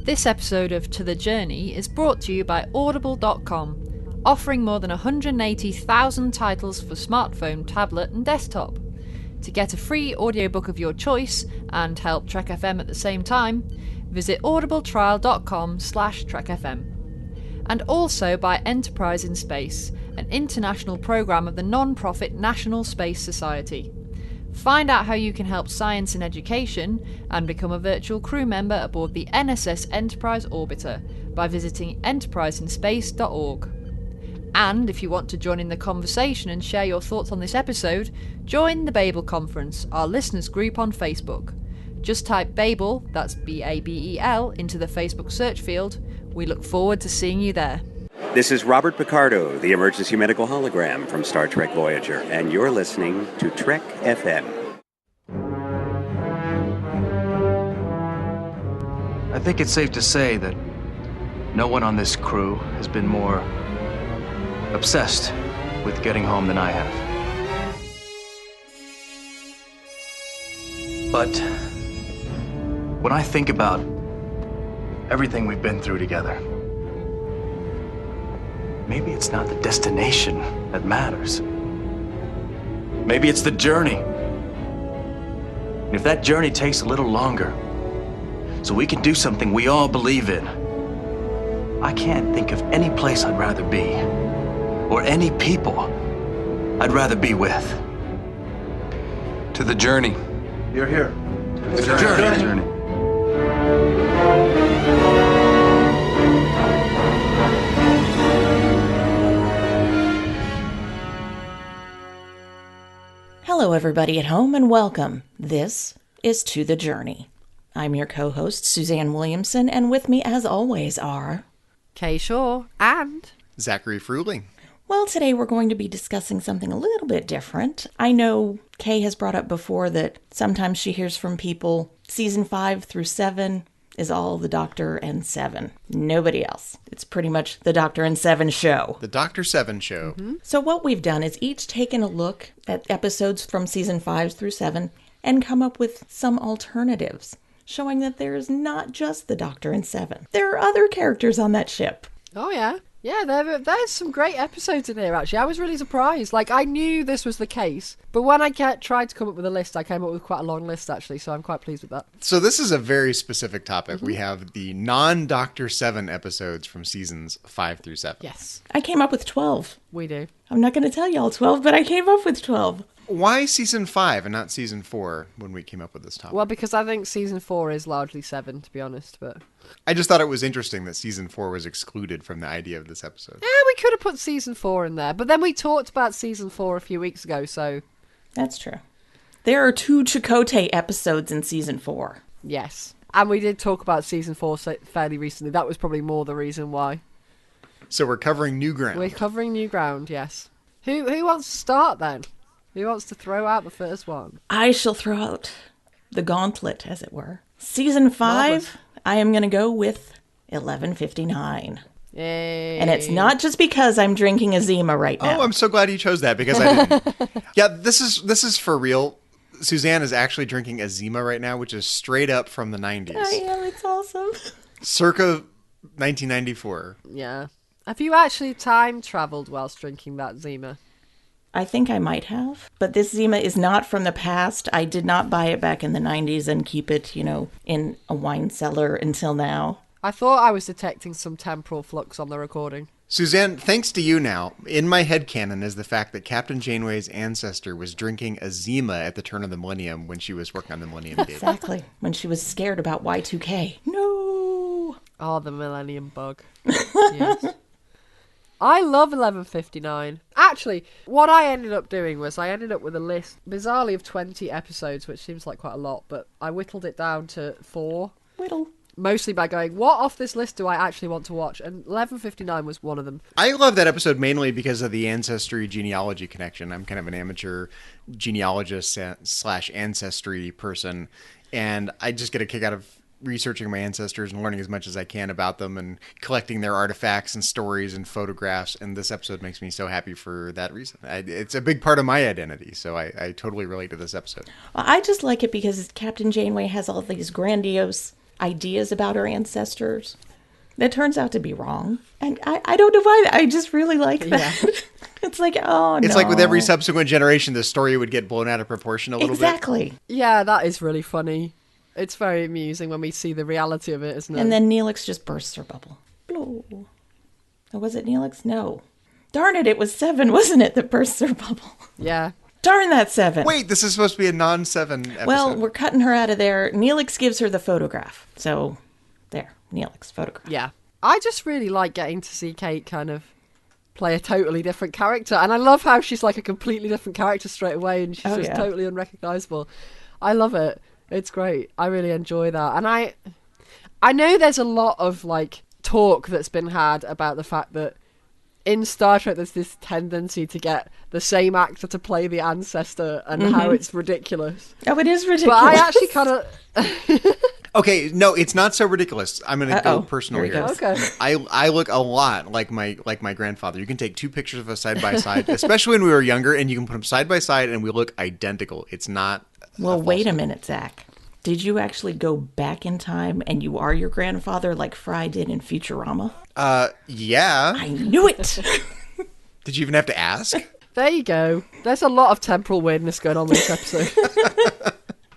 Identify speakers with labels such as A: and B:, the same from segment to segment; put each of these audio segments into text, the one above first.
A: This episode of To The Journey is brought to you by Audible.com, offering more than 180,000 titles for smartphone, tablet and desktop. To get a free audiobook of your choice and help Trek FM at the same time, visit audibletrial.com/trekfm. And also by Enterprise in Space, an international programme of the non-profit National Space Society. Find out how you can help science and education and become a virtual crew member aboard the NSS Enterprise Orbiter by visiting enterpriseinspace.org. And if you want to join in the conversation and share your thoughts on this episode, join the Babel Conference, our listeners group on Facebook. Just type Babel, that's B-A-B-E-L, into the Facebook search field. We look forward to seeing you there.
B: This is Robert Picardo, the emergency medical hologram from Star Trek Voyager, and you're listening to Trek FM.
C: I think it's safe to say that no one on this crew has been more obsessed with getting home than I have. But when I think about everything we've been through together, maybe it's not the destination that matters. Maybe it's the journey. And if that journey takes a little longer, so we can do something we all believe in, I can't think of any place I'd rather be, or any people I'd rather be with.
D: To the journey.
C: You're here.
D: To the journey.
E: Hello, everybody at home, and welcome. This is To The Journey. I'm your co-host, Suzanne Williamson, and with me, as always, are...
A: Kay Shaw and...
D: Zachary Fruhling.
E: Well, today we're going to be discussing something a little bit different. I know Kay has brought up before that sometimes she hears from people, season 5 through 7 is all the Doctor and Seven. Nobody else. It's pretty much the Doctor and Seven show.
D: The Dr. Seven show.
E: Mm-hmm. So what we've done is each taken a look at episodes from season 5 through 7 and come up with some alternatives, showing that there's not just the Doctor and Seven. There are other characters on that ship.
A: Oh, yeah. Yeah, there's some great episodes in here, actually. I was really surprised. Like, I knew this was the case, but when I tried to come up with a list, I came up with quite a long list, actually, so I'm quite pleased with that.
D: So this is a very specific topic. Mm-hmm. We have the non-Dr. Seven episodes from seasons 5 through 7.
A: Yes.
E: I came up with 12.
A: We do.
E: I'm not going to tell you all 12, but I came up with 12.
D: Why season 5 and not season 4 when we came up with this topic?
A: Well, because I think season 4 is largely 7, to be honest, but...
D: I just thought it was interesting that season 4 was excluded from the idea of this episode.
A: Yeah, we could have put season 4 in there, but then we talked about season 4 a few weeks ago, so...
E: That's true. There are 2 Chakotay episodes in season 4.
A: Yes. And we did talk about season 4 fairly recently. That was probably more the reason why.
D: So we're covering new ground.
A: We're covering new ground, yes. Who wants to start, then? Who wants to throw out the first one?
E: I shall throw out the gauntlet, as it were. Season 5, Marvelous. I am going to go with 11:59.
A: Yay.
E: And it's not just because I'm drinking a Zima right now.
D: Oh, I'm so glad you chose that, because I didn't. Yeah, this is for real. Suzanne is actually drinking a Zima right now, which is straight up from the 90s.
E: I am, it's awesome.
D: Circa 1994.
A: Yeah. Have you actually time traveled whilst drinking that Zima?
E: I think I might have, but this Zima is not from the past. I did not buy it back in the 90s and keep it, in a wine cellar until now.
A: I thought I was detecting some temporal flux on the recording.
D: Suzanne, thanks to you now, in my headcanon is the fact that Captain Janeway's ancestor was drinking a Zima at the turn of the millennium when she was working on the Millennium Gate.
E: Exactly, when she was scared about Y2K. No!
A: Oh, the Millennium Bug. Yes. I love 11:59. Actually, what I ended up doing was I ended up with a list, bizarrely, of 20 episodes, which seems like quite a lot, but I whittled it down to 4.
E: Whittle.
A: Mostly by going, what off this list do I actually want to watch? And 11:59 was one of them.
D: I love that episode mainly because of the ancestry genealogy connection. I'm kind of an amateur genealogist / ancestry person, and I just get a kick out of researching my ancestors and learning as much as I can about them and collecting their artifacts and stories and photographs. And this episode makes me so happy for that reason. It's a big part of my identity, so I totally relate to this episode.
E: Well, I just like it because Captain Janeway has all these grandiose ideas about her ancestors that turns out to be wrong. And I don't know why. I just really like that. Yeah. It's like, oh, no.
D: It's like with every subsequent generation, the story would get blown out of proportion a little bit.
E: Exactly.
A: Yeah, that is really funny. It's very amusing when we see the reality of it, isn't it?
E: And then Neelix just bursts her bubble. Blow. Oh, was it Neelix? No. Darn it, it was Seven, wasn't it, that bursts her bubble?
A: Yeah.
E: Darn that Seven.
D: Wait, this is supposed to be a non-Seven episode.
E: Well, we're cutting her out of there. Neelix gives her the photograph. So, there. Neelix, photograph.
A: Yeah. I just really like getting to see Kate kind of play a totally different character. And I love how she's like a completely different character straight away and she's just totally unrecognizable. I love it. It's great. I really enjoy that. And I know there's a lot of like talk that's been had about the fact that in Star Trek there's this tendency to get the same actor to play the ancestor and how it's ridiculous.
E: Oh, it is ridiculous.
A: But I actually kind of...
D: Okay, no, it's not so ridiculous. I'm going to go personal here.
A: Okay.
D: I look a lot like my grandfather. You can take two pictures of us side by side, especially when we were younger, and you can put them side by side, and we look identical. It's not.
E: Well, wait a minute, Zach. Did you actually go back in time and you are your grandfather like Fry did in Futurama?
D: Yeah.
E: I knew it.
D: Did you even have to ask?
A: There you go. There's a lot of temporal weirdness going on in this episode.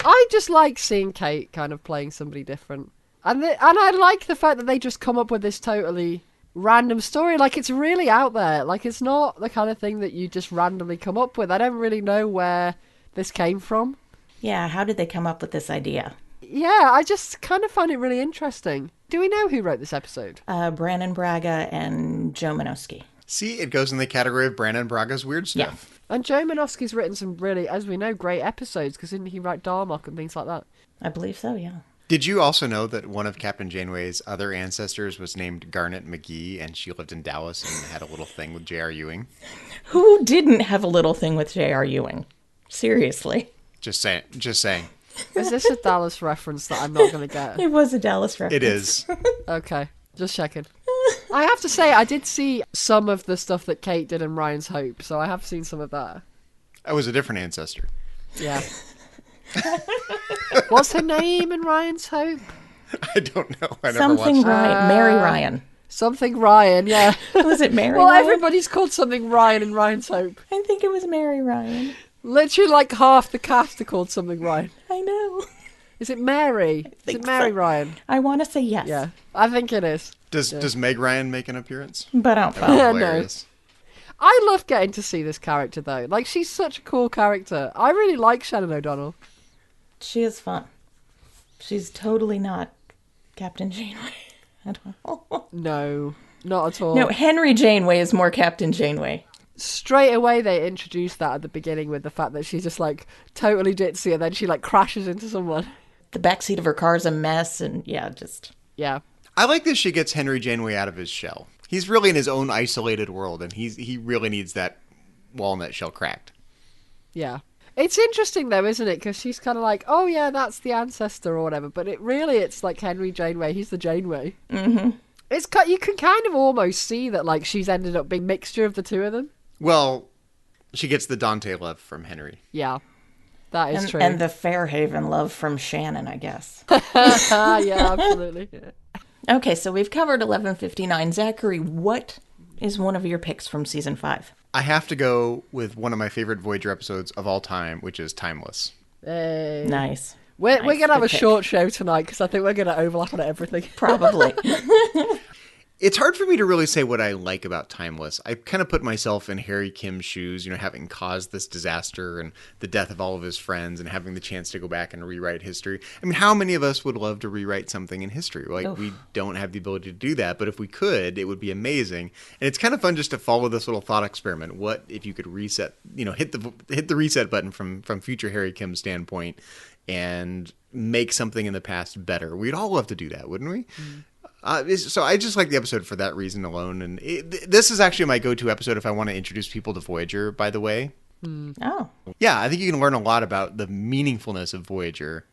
A: I just like seeing Kate kind of playing somebody different. And I like the fact that they just come up with this totally random story. Like, it's really out there. Like, it's not the kind of thing that you just randomly come up with. I don't really know where this came from.
E: Yeah, how did they come up with this idea?
A: Yeah, I just kind of find it really interesting. Do we know who wrote this episode?
E: Brannon Braga and Joe Minoski.
D: See, it goes in the category of Brannon Braga's weird stuff.
A: Yeah. And Joe Minoski's written some really, as we know, great episodes, because didn't he write Darmok and things like that?
E: I believe so, yeah.
D: Did you also know that one of Captain Janeway's other ancestors was named Garnet McGee, and she lived in Dallas and had a little thing with J.R. Ewing?
E: Who didn't have a little thing with J.R. Ewing? Seriously.
D: Just saying.
A: Is this a Dallas reference that I'm not going to get?
E: It was a Dallas reference.
D: It is.
A: Okay, just checking. I have to say, I did see some of the stuff that Kate did in Ryan's Hope, so I have seen some of that.
D: I was a different ancestor.
A: Yeah. What's her name in Ryan's Hope?
D: I don't know. I
E: Something Ryan. Mary Ryan.
A: Something Ryan, yeah.
E: Was it Mary
A: Well,
E: Ryan?
A: Everybody's called something Ryan in Ryan's Hope.
E: I think it was Mary Ryan.
A: Literally like half the cast are called something Ryan.
E: I know.
A: Is it Mary? Is it Mary Ryan?
E: I want to say yes.
A: Yeah, I think it is.
D: Does Meg Ryan make an appearance?
E: But I don't
A: No.
D: Hilarious.
A: I love getting to see this character, though. Like, she's such a cool character. I really like Shannon O'Donnell.
E: She is fun. She's totally not Captain Janeway at all.
A: No, not at all.
E: No, Henry Janeway is more Captain Janeway.
A: Straight away, they introduced that at the beginning with the fact that she's just, like, totally ditzy, and then she, like, crashes into someone.
E: The backseat of her car is a mess, and
A: Yeah.
D: I like that she gets Henry Janeway out of his shell. He's really in his own isolated world, and he really needs that walnut shell cracked.
A: Yeah. It's interesting, though, isn't it? Because she's kind of like, oh, yeah, that's the ancestor or whatever. But it's like Henry Janeway. He's the Janeway.
E: Mm-hmm.
A: You can kind of almost see that, like, she's ended up being a mixture of the two of them.
D: Well, she gets the Dante love from Henry.
A: Yeah, that is true.
E: And the Fairhaven love from Shannon, I guess.
A: Yeah, absolutely.
E: Okay, so we've covered 1159. Zachary, what is one of your picks from season 5?
D: I have to go with one of my favorite Voyager episodes of all time, which is Timeless.
A: Hey.
E: Nice.
A: We're going to have a
E: pick.
A: short show tonight because I think we're going to overlap on everything.
E: Probably.
D: It's hard for me to really say what I like about Timeless. I kind of put myself in Harry Kim's shoes, having caused this disaster and the death of all of his friends and having the chance to go back and rewrite history. I mean, how many of us would love to rewrite something in history? Like, we don't have the ability to do that, but if we could, it would be amazing. And it's kind of fun just to follow this little thought experiment. What if you could reset, hit the reset button from future Harry Kim's standpoint and make something in the past better? We'd all love to do that, wouldn't we? Mm. So I just like the episode for that reason alone. And this is actually my go-to episode if I want to introduce people to Voyager, by the way.
E: Mm. Oh.
D: Yeah, I think you can learn a lot about the meaningfulness of Voyager.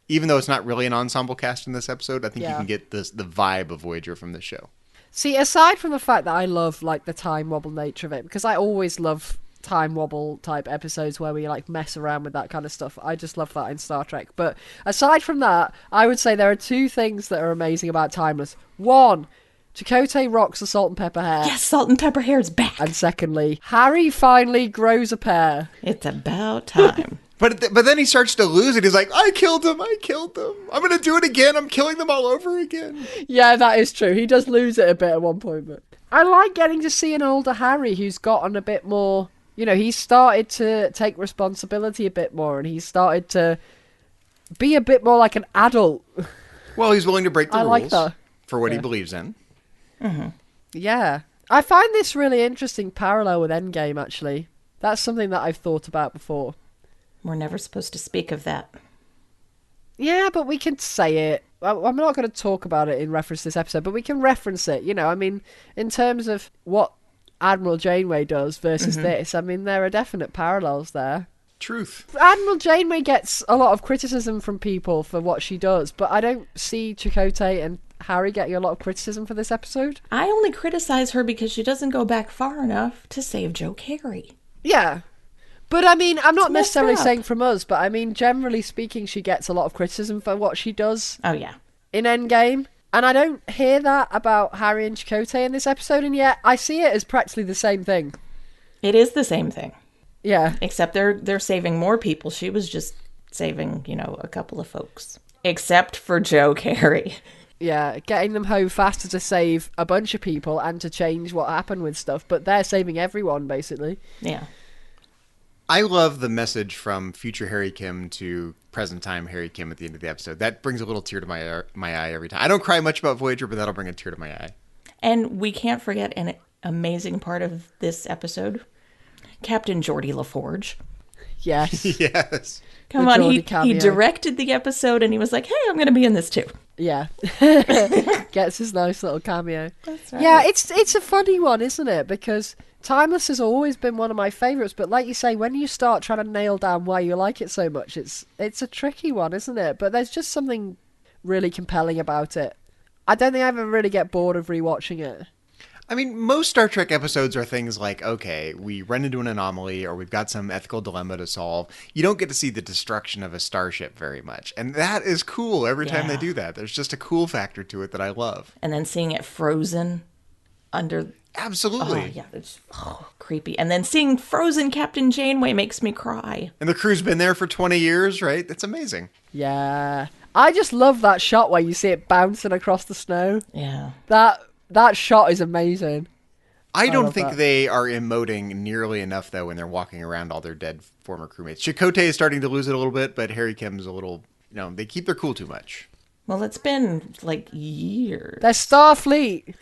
D: Even though it's not really an ensemble cast in this episode, I think you can get the vibe of Voyager from this show.
A: See, aside from the fact that I love, like, the time wobble nature of it, because I always love time wobble type episodes where we like mess around with that kind of stuff. I just love that in Star Trek. But aside from that, I would say there are two things that are amazing about Timeless. One, Chakotay rocks the salt and pepper hair.
E: Yes, salt and pepper hair is back.
A: And secondly, Harry finally grows a pair.
E: It's about time.
D: But then he starts to lose it. He's like, I killed him. I'm going to do it again. I'm killing them all over again.
A: Yeah, that is true. He does lose it a bit at one point. But I like getting to see an older Harry who's gotten a bit more, he's started to take responsibility a bit more, and he's started to be a bit more like an adult.
D: Well, he's willing to break the rules
A: like that.
D: For what he believes in.
E: Mm-hmm.
A: Yeah. I find this really interesting parallel with Endgame, actually. That's something that I've thought about before.
E: We're never supposed to speak of that.
A: Yeah, but we can say it. I'm not going to talk about it in reference to this episode, but we can reference it. In terms of what Admiral Janeway does versus this, there are definite parallels there.
D: Truth.
A: Admiral Janeway gets a lot of criticism from people for what she does, but I don't see Chakotay and Harry getting a lot of criticism for this episode.
E: I only criticize her because she doesn't go back far enough to save Joe Carey.
A: Yeah. But I'm not necessarily saying from us, but generally speaking, she gets a lot of criticism for what she does.
E: Oh, yeah.
A: In Endgame. And I don't hear that about Harry and Chakotay in this episode, and yet I see it as practically the same thing.
E: It is the same thing.
A: Yeah.
E: Except they're saving more people. She was just saving, a couple of folks. Except for Joe Carey.
A: Yeah, getting them home faster to save a bunch of people and to change what happened with stuff, but they're saving everyone, basically.
E: Yeah.
D: I love the message from future Harry Kim to present time Harry Kim at the end of the episode. That brings a little tear to my eye every time. I don't cry much about Voyager, but that'll bring a tear to my eye. And
E: we can't forget an amazing part of this episode, Captain Geordi LaForge.
A: Yes.
D: Yes.
E: Come on, he directed the episode and he was like, hey, I'm going to be in this too.
A: Yeah. Gets his nice little cameo.
E: That's right.
A: Yeah, it's a funny one, isn't it? Because Timeless has always been one of my favourites, but like you say, when you start trying to nail down why you like it so much, it's a tricky one, isn't it? But there's just something really compelling about it. I don't think I ever really get bored of rewatching it.
D: Most Star Trek episodes are things like, okay, we run into an anomaly or we've got some ethical dilemma to solve. You don't get to see the destruction of a starship very much. And that is cool every time they do that. There's just a cool factor to it that I love.
E: And then seeing it frozen under...
D: Absolutely.
E: Oh, yeah, it's creepy. And then seeing frozen Captain Janeway makes me cry.
D: And the crew's been there for 20 years, right? That's amazing.
A: Yeah. I just love that shot where you see it bouncing across the snow.
E: Yeah.
A: That shot is amazing.
D: I don't think they are emoting nearly enough, though, when they're walking around all their dead former crewmates. Chakotay is starting to lose it a little bit, but Harry Kim's a little... they keep their cool too much.
E: Well, it's been, years.
A: They're Starfleet.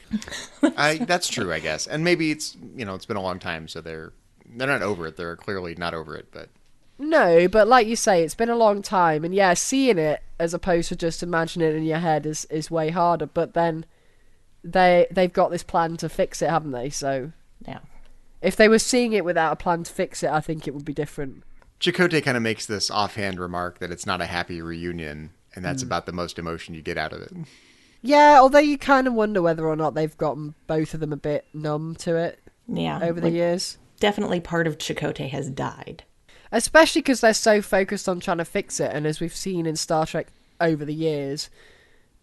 D: That's true, I guess. And maybe it's, it's been a long time, so they're not over it. They're clearly not over it, but...
A: No, but like you say, it's been a long time. And yeah, seeing it as opposed to just imagining it in your head is way harder. But then... They've got this plan to fix it, haven't they? So
E: yeah,
A: if they were seeing it without a plan to fix it, I think it would be different.
D: Chakotay kind of makes this offhand remark that it's not a happy reunion, and that's about the most emotion you get out of it.
A: Yeah, although you kind of wonder whether or not they've gotten both of them a bit numb to it.
E: Yeah,
A: over the years.
E: Definitely part of Chakotay has died.
A: Especially because they're so focused on trying to fix it, and as we've seen in Star Trek over the years,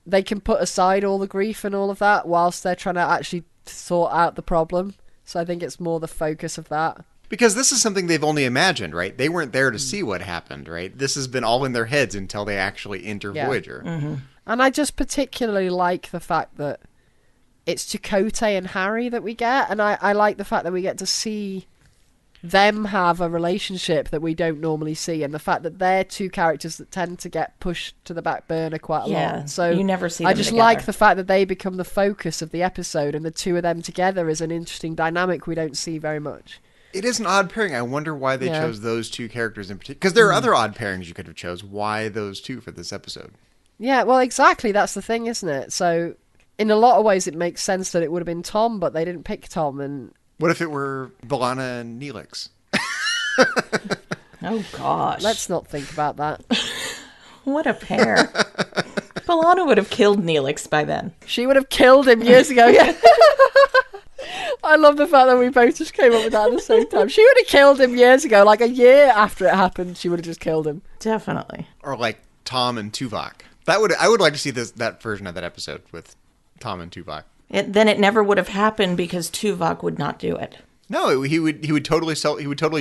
A: they can put aside all the grief and all of that whilst they're trying to actually sort out the problem. So I think it's more the focus of that.
D: Because this is something they've only imagined, right? They weren't there to see what happened, right? This has been all in their heads until they actually enter Voyager.
E: Mm-hmm.
A: And I just particularly like the fact that it's Chakotay and Harry that we get. And I like the fact that we get to see them have a relationship that we don't normally see, and the fact that they're two characters that tend to get pushed to the back burner quite a lot. So
E: you never see them
A: I just
E: together.
A: like the fact that they become the focus of the episode, and the two of them together is an interesting dynamic we don't see very much.
D: It is an odd pairing. I wonder why they chose those two characters in particular. Because there are other odd pairings you could have chose. Why those two for this episode?
A: Yeah, well, exactly. That's the thing, isn't it? So in a lot of ways, it makes sense that it would have been Tom, but they didn't pick Tom. And
D: what if it were B'Elanna and Neelix?
E: Oh, gosh.
A: Let's not think about that.
E: What a pair. B'Elanna would have killed Neelix by then.
A: She would have killed him years ago, yeah. I love the fact that we both just came up with that at the same time. She would have killed him years ago, like a year after it happened. She would have just killed him.
E: Definitely.
D: Or like Tom and Tuvok. I would like to see that version of that episode with Tom and Tuvok.
E: Then it never would have happened because Tuvok would not do it.
D: No, he would totally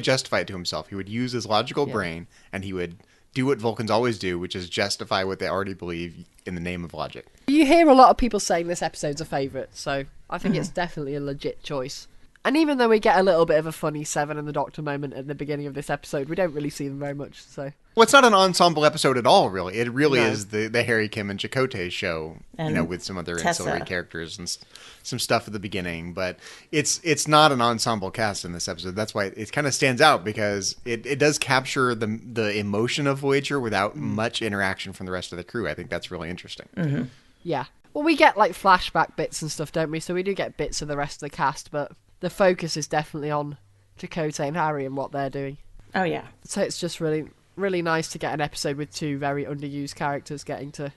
D: justify it to himself. He would use his logical brain, and he would do what Vulcans always do, which is justify what they already believe in the name of logic.
A: You hear a lot of people saying this episode's a favourite, so I think it's definitely a legit choice. And even though we get a little bit of a funny Seven and the Doctor moment at the beginning of this episode, we don't really see them very much, so...
D: Well, it's not an ensemble episode at all, really. It really is the Harry, Kim, and Chakotay show,
E: And
D: with some other
E: Tessa.
D: ancillary characters and some stuff at the beginning. But it's not an ensemble cast in this episode. That's why it kind of stands out, because it does capture the emotion of Voyager without much interaction from the rest of the crew. I think that's really interesting.
E: Mm-hmm.
A: Yeah. Well, we get, like, flashback bits and stuff, don't we? So we do get bits of the rest of the cast, but the focus is definitely on Chakotay and Harry and what they're doing.
E: Oh, yeah.
A: So it's just really, really nice to get an episode with two very underused characters getting to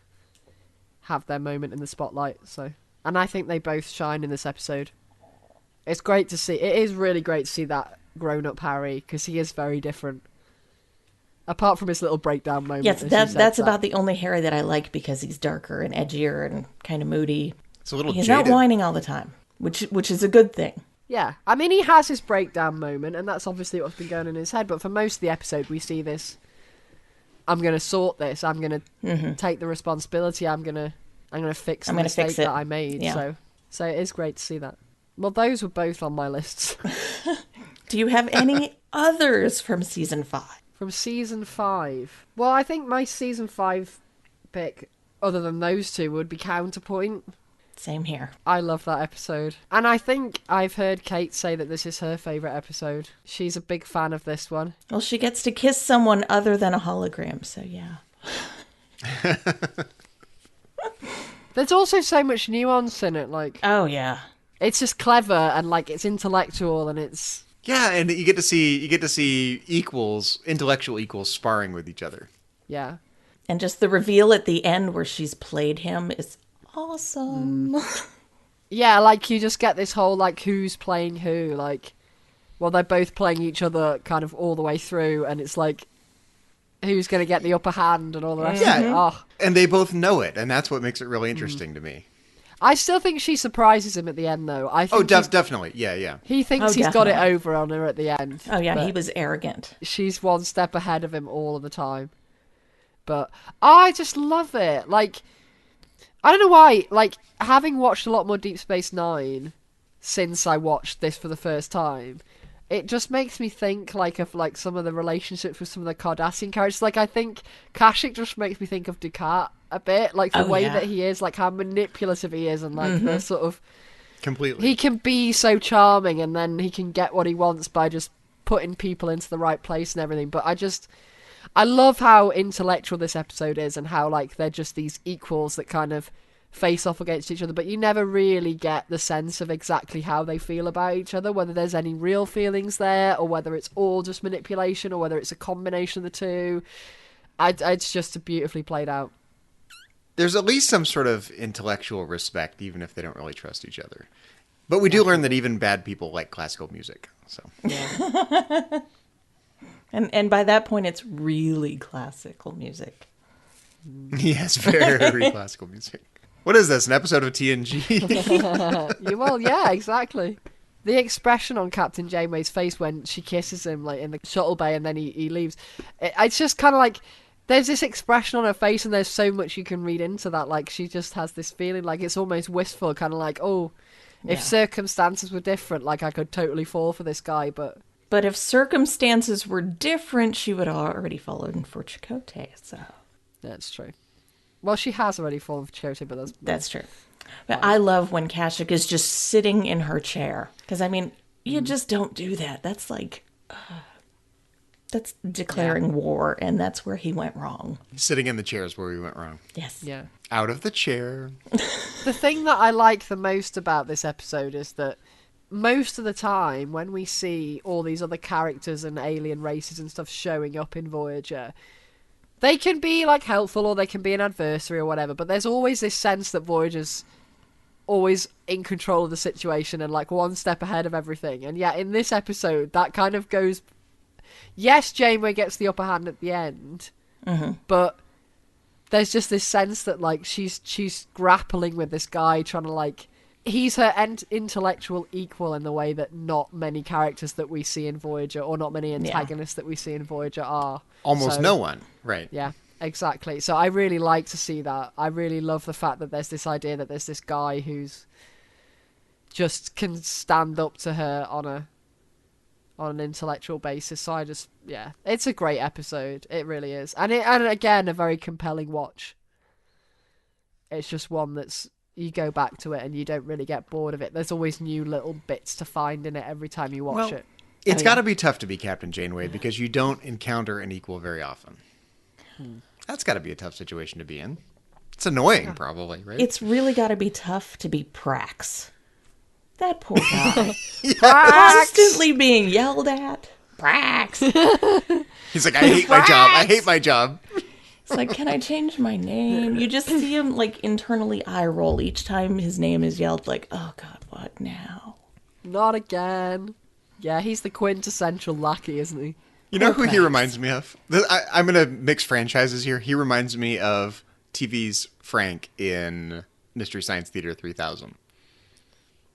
A: have their moment in the spotlight. And I think they both shine in this episode. It's great to see. It is really great to see that grown-up Harry, because he is very different. Apart from his little breakdown moment.
E: Yes, that's about the only Harry that I like, because he's darker and edgier and kind of moody.
D: It's a little
E: He's
D: jaded.
E: not whining all the time, which is a good thing.
A: Yeah, I mean, he has his breakdown moment, and that's obviously what's been going on in his head, but for most of the episode, we see this, I'm going to sort this, I'm going to take the responsibility, I'm going to fix the mistake that I made,
E: Yeah.
A: so it is great to see that. Well, those were both on my lists.
E: Do you have any others from season 5?
A: From season 5? Well, I think my season 5 pick, other than those two, would be Counterpoint.
E: Same here.
A: I love that episode. And I think I've heard Kate say that this is her favourite episode. She's a big fan of this one.
E: Well, she gets to kiss someone other than a hologram, so yeah.
A: There's also so much nuance in it, like...
E: Oh, yeah.
A: It's just clever, and, like, it's intellectual, and it's...
D: Yeah, and you get to see intellectual equals sparring with each other.
A: Yeah.
E: And just the reveal at the end where she's played him is awesome.
A: Yeah, like, you just get this whole, like, who's playing who, like... Well, they're both playing each other kind of all the way through, and it's like... Who's going to get the upper hand and all the rest of it. Oh.
D: And they both know it, and that's what makes it really interesting to me.
A: I still think she surprises him at the end, though. I think
D: definitely. Yeah.
A: He thinks he's got it over on her at the end.
E: Oh, yeah,
A: but
E: he was arrogant.
A: she's one step ahead of him all of the time. But I just love it. Like, I don't know why. Like, having watched a lot more Deep Space Nine since I watched this for the first time, it just makes me think, like, of, like, some of the relationships with some of the Cardassian characters. Like, I think Kashyyyk just makes me think of Dukat a bit. Like, the way that he is, like, how manipulative he is, and, like, the sort of...
D: Completely.
A: He can be so charming, and then he can get what he wants by just putting people into the right place and everything. But I love how intellectual this episode is, and how, like, they're just these equals that kind of face off against each other, but you never really get the sense of exactly how they feel about each other, whether there's any real feelings there, or whether it's all just manipulation, or whether it's a combination of the two. It's just beautifully played out.
D: There's at least some sort of intellectual respect, even if they don't really trust each other. But we do learn that even bad people like classical music. So,
A: Yeah.
E: And by that point, it's really classical music.
D: yes, very classical music. What is this, an episode of TNG?
A: Well, yeah, exactly. The expression on Captain Janeway's face when she kisses him, like, in the shuttle bay, and then he leaves. It's just kind of like, there's this expression on her face, and there's so much you can read into that. Like, she just has this feeling, like, it's almost wistful, kind of like, oh, if circumstances were different, like, I could totally fall for this guy, but...
E: But if circumstances were different, she would have already fallen for Chakotay, so...
A: That's true. Well, she has already fallen for Chakotay, but
E: that's true. But I love when Kashyyyk is just sitting in her chair. Because, I mean, you just don't do that. That's like... that's declaring war, and that's where he went wrong.
D: Sitting in the chairs where we went wrong.
E: Yes.
A: Yeah.
D: Out of the chair.
A: The thing that I like the most about this episode is that most of the time when we see all these other characters and alien races and stuff showing up in Voyager, they can be, like, helpful, or they can be an adversary or whatever, but there's always this sense that Voyager's always in control of the situation and like one step ahead of everything. And yet in this episode, that kind of goes... Yes, Janeway gets the upper hand at the end, but there's just this sense that like she's grappling with this guy, trying to like... He's her intellectual equal in the way that not many characters that we see in Voyager, or not many antagonists that we see in Voyager are.
D: Almost no one, right?
A: Yeah, exactly. So I really like to see that. I really love the fact that there's this idea that there's this guy who's just can stand up to her on an intellectual basis. So I just, it's a great episode. It really is. And again, a very compelling watch. It's just one that's, you go back to it and you don't really get bored of it. There's always new little bits to find in it every time you watch it.
D: It's got to be tough to be Captain Janeway because you don't encounter an equal very often. That's got to be a tough situation to be in. It's annoying, probably, right?
E: It's really got to be tough to be Praaaaax. That poor guy. Constantly being yelled at. Praaaaax.
D: He's like, I hate my job. I hate my job.
E: It's like, can I change my name? You just see him like internally eye roll each time his name is yelled, like, oh God, what now?
A: Not again. Yeah, he's the quintessential lackey, isn't he?
D: You know who he reminds me of? I'm going to mix franchises here. He reminds me of TV's Frank in Mystery Science Theater 3000.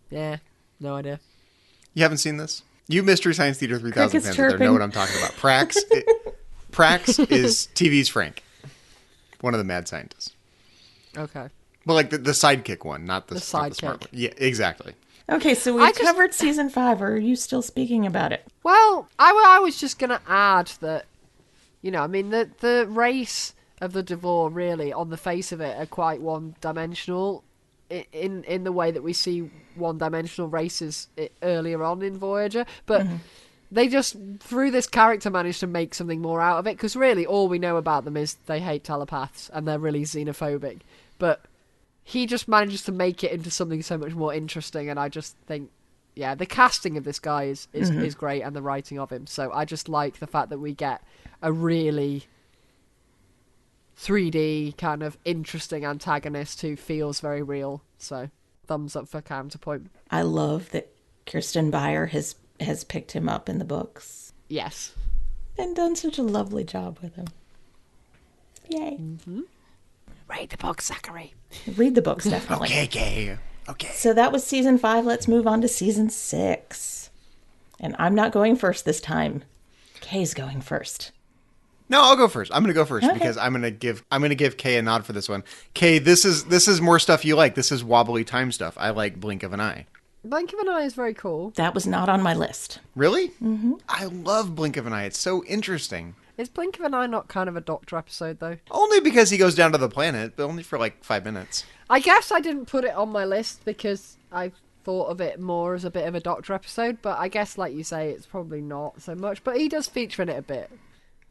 A: Yeah, no idea.
D: You haven't seen this? You Mystery Science Theater 3000
E: Crickets
D: fans
E: chirping.
D: out there know what I'm talking about. Praaaaax is TV's Frank. One of the mad scientists.
A: Okay.
D: Well, like the sidekick one, not the
A: The
D: not the smart
A: sidekick.
D: one. Yeah, exactly.
E: Okay, so we've covered season 5. Are you still speaking about it?
A: Well, I was just going to add that, you know, I mean, the race of the Devore, really, on the face of it, are quite one-dimensional in the way that we see one-dimensional races earlier on in Voyager. But they just, through this character, managed to make something more out of it. Because really, all we know about them is they hate telepaths and they're really xenophobic. But he just manages to make it into something so much more interesting. And I just think, yeah, the casting of this guy is great, and the writing of him. So I just like the fact that we get a really 3D kind of interesting antagonist who feels very real. So thumbs up for Counterpoint.
E: I love that Kirsten Beyer has picked him up in the books.
A: Yes.
E: And done such a lovely job with him. Yay.
A: Read the book, Zachary.
E: Read the books, definitely.
D: Okay.
E: So that was season 5. Let's move on to season 6. And I'm not going first this time. Kay's going first.
D: No, I'll go first. I'm going to go first
E: Okay.
D: because I'm going to give Kay a nod for this one. Kay, this is more stuff you like. This is wobbly time stuff. I like Blink of an Eye.
A: Blink of an Eye is very cool.
E: That was not on my list.
D: Really? Mm-hmm. I love Blink of an Eye. It's so interesting.
A: Is Blink of an Eye not kind of a Doctor episode, though?
D: Only because he goes down to the planet, but only for like 5 minutes.
A: I guess I didn't put it on my list because I thought of it more as a bit of a Doctor episode, but I guess, like you say, it's probably not so much. But he does feature in it a bit.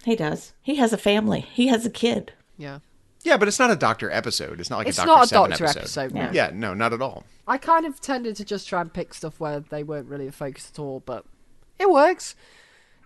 E: He does. He has a family. He has a kid.
A: Yeah.
D: Yeah, but it's not a Doctor episode. It's not like
A: It's
D: a
A: not
D: Doctor
A: a
D: 7
A: Doctor
D: episode.
A: episode,
E: no.
D: Yeah, no, not at all.
A: I kind of tended to just try and pick stuff where they weren't really a focus at all, but it works.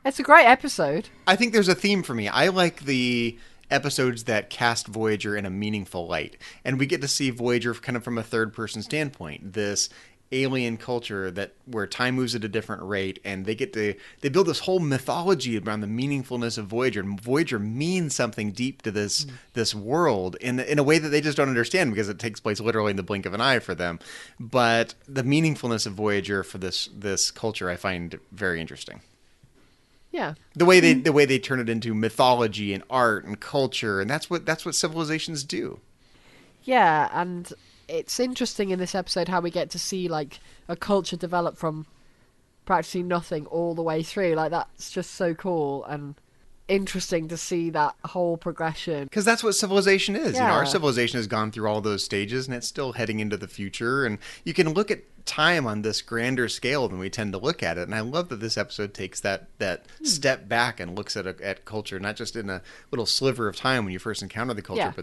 A: It's a great episode.
D: I think there's a theme for me. I like the episodes that cast Voyager in a meaningful light. And we get to see Voyager kind of from a third-person standpoint. This alien culture where time moves at a different rate, and they build this whole mythology around the meaningfulness of Voyager. And Voyager means something deep to this world in a way that they just don't understand because it takes place literally in the blink of an eye for them. But the meaningfulness of Voyager for this culture I find very interesting.
A: Yeah.
D: The way they turn it into mythology and art and culture, and that's what civilizations do.
A: Yeah, and it's interesting in this episode how we get to see like a culture develop from practically nothing all the way through. Like that's just so cool and interesting to see that whole progression.
D: Because that's what civilization is.
A: Yeah.
D: You know, our civilization has gone through all those stages, and it's still heading into the future. And you can look at time on this grander scale than we tend to look at it. And I love that this episode takes that step back and looks at culture, not just in a little sliver of time when you first encounter the culture,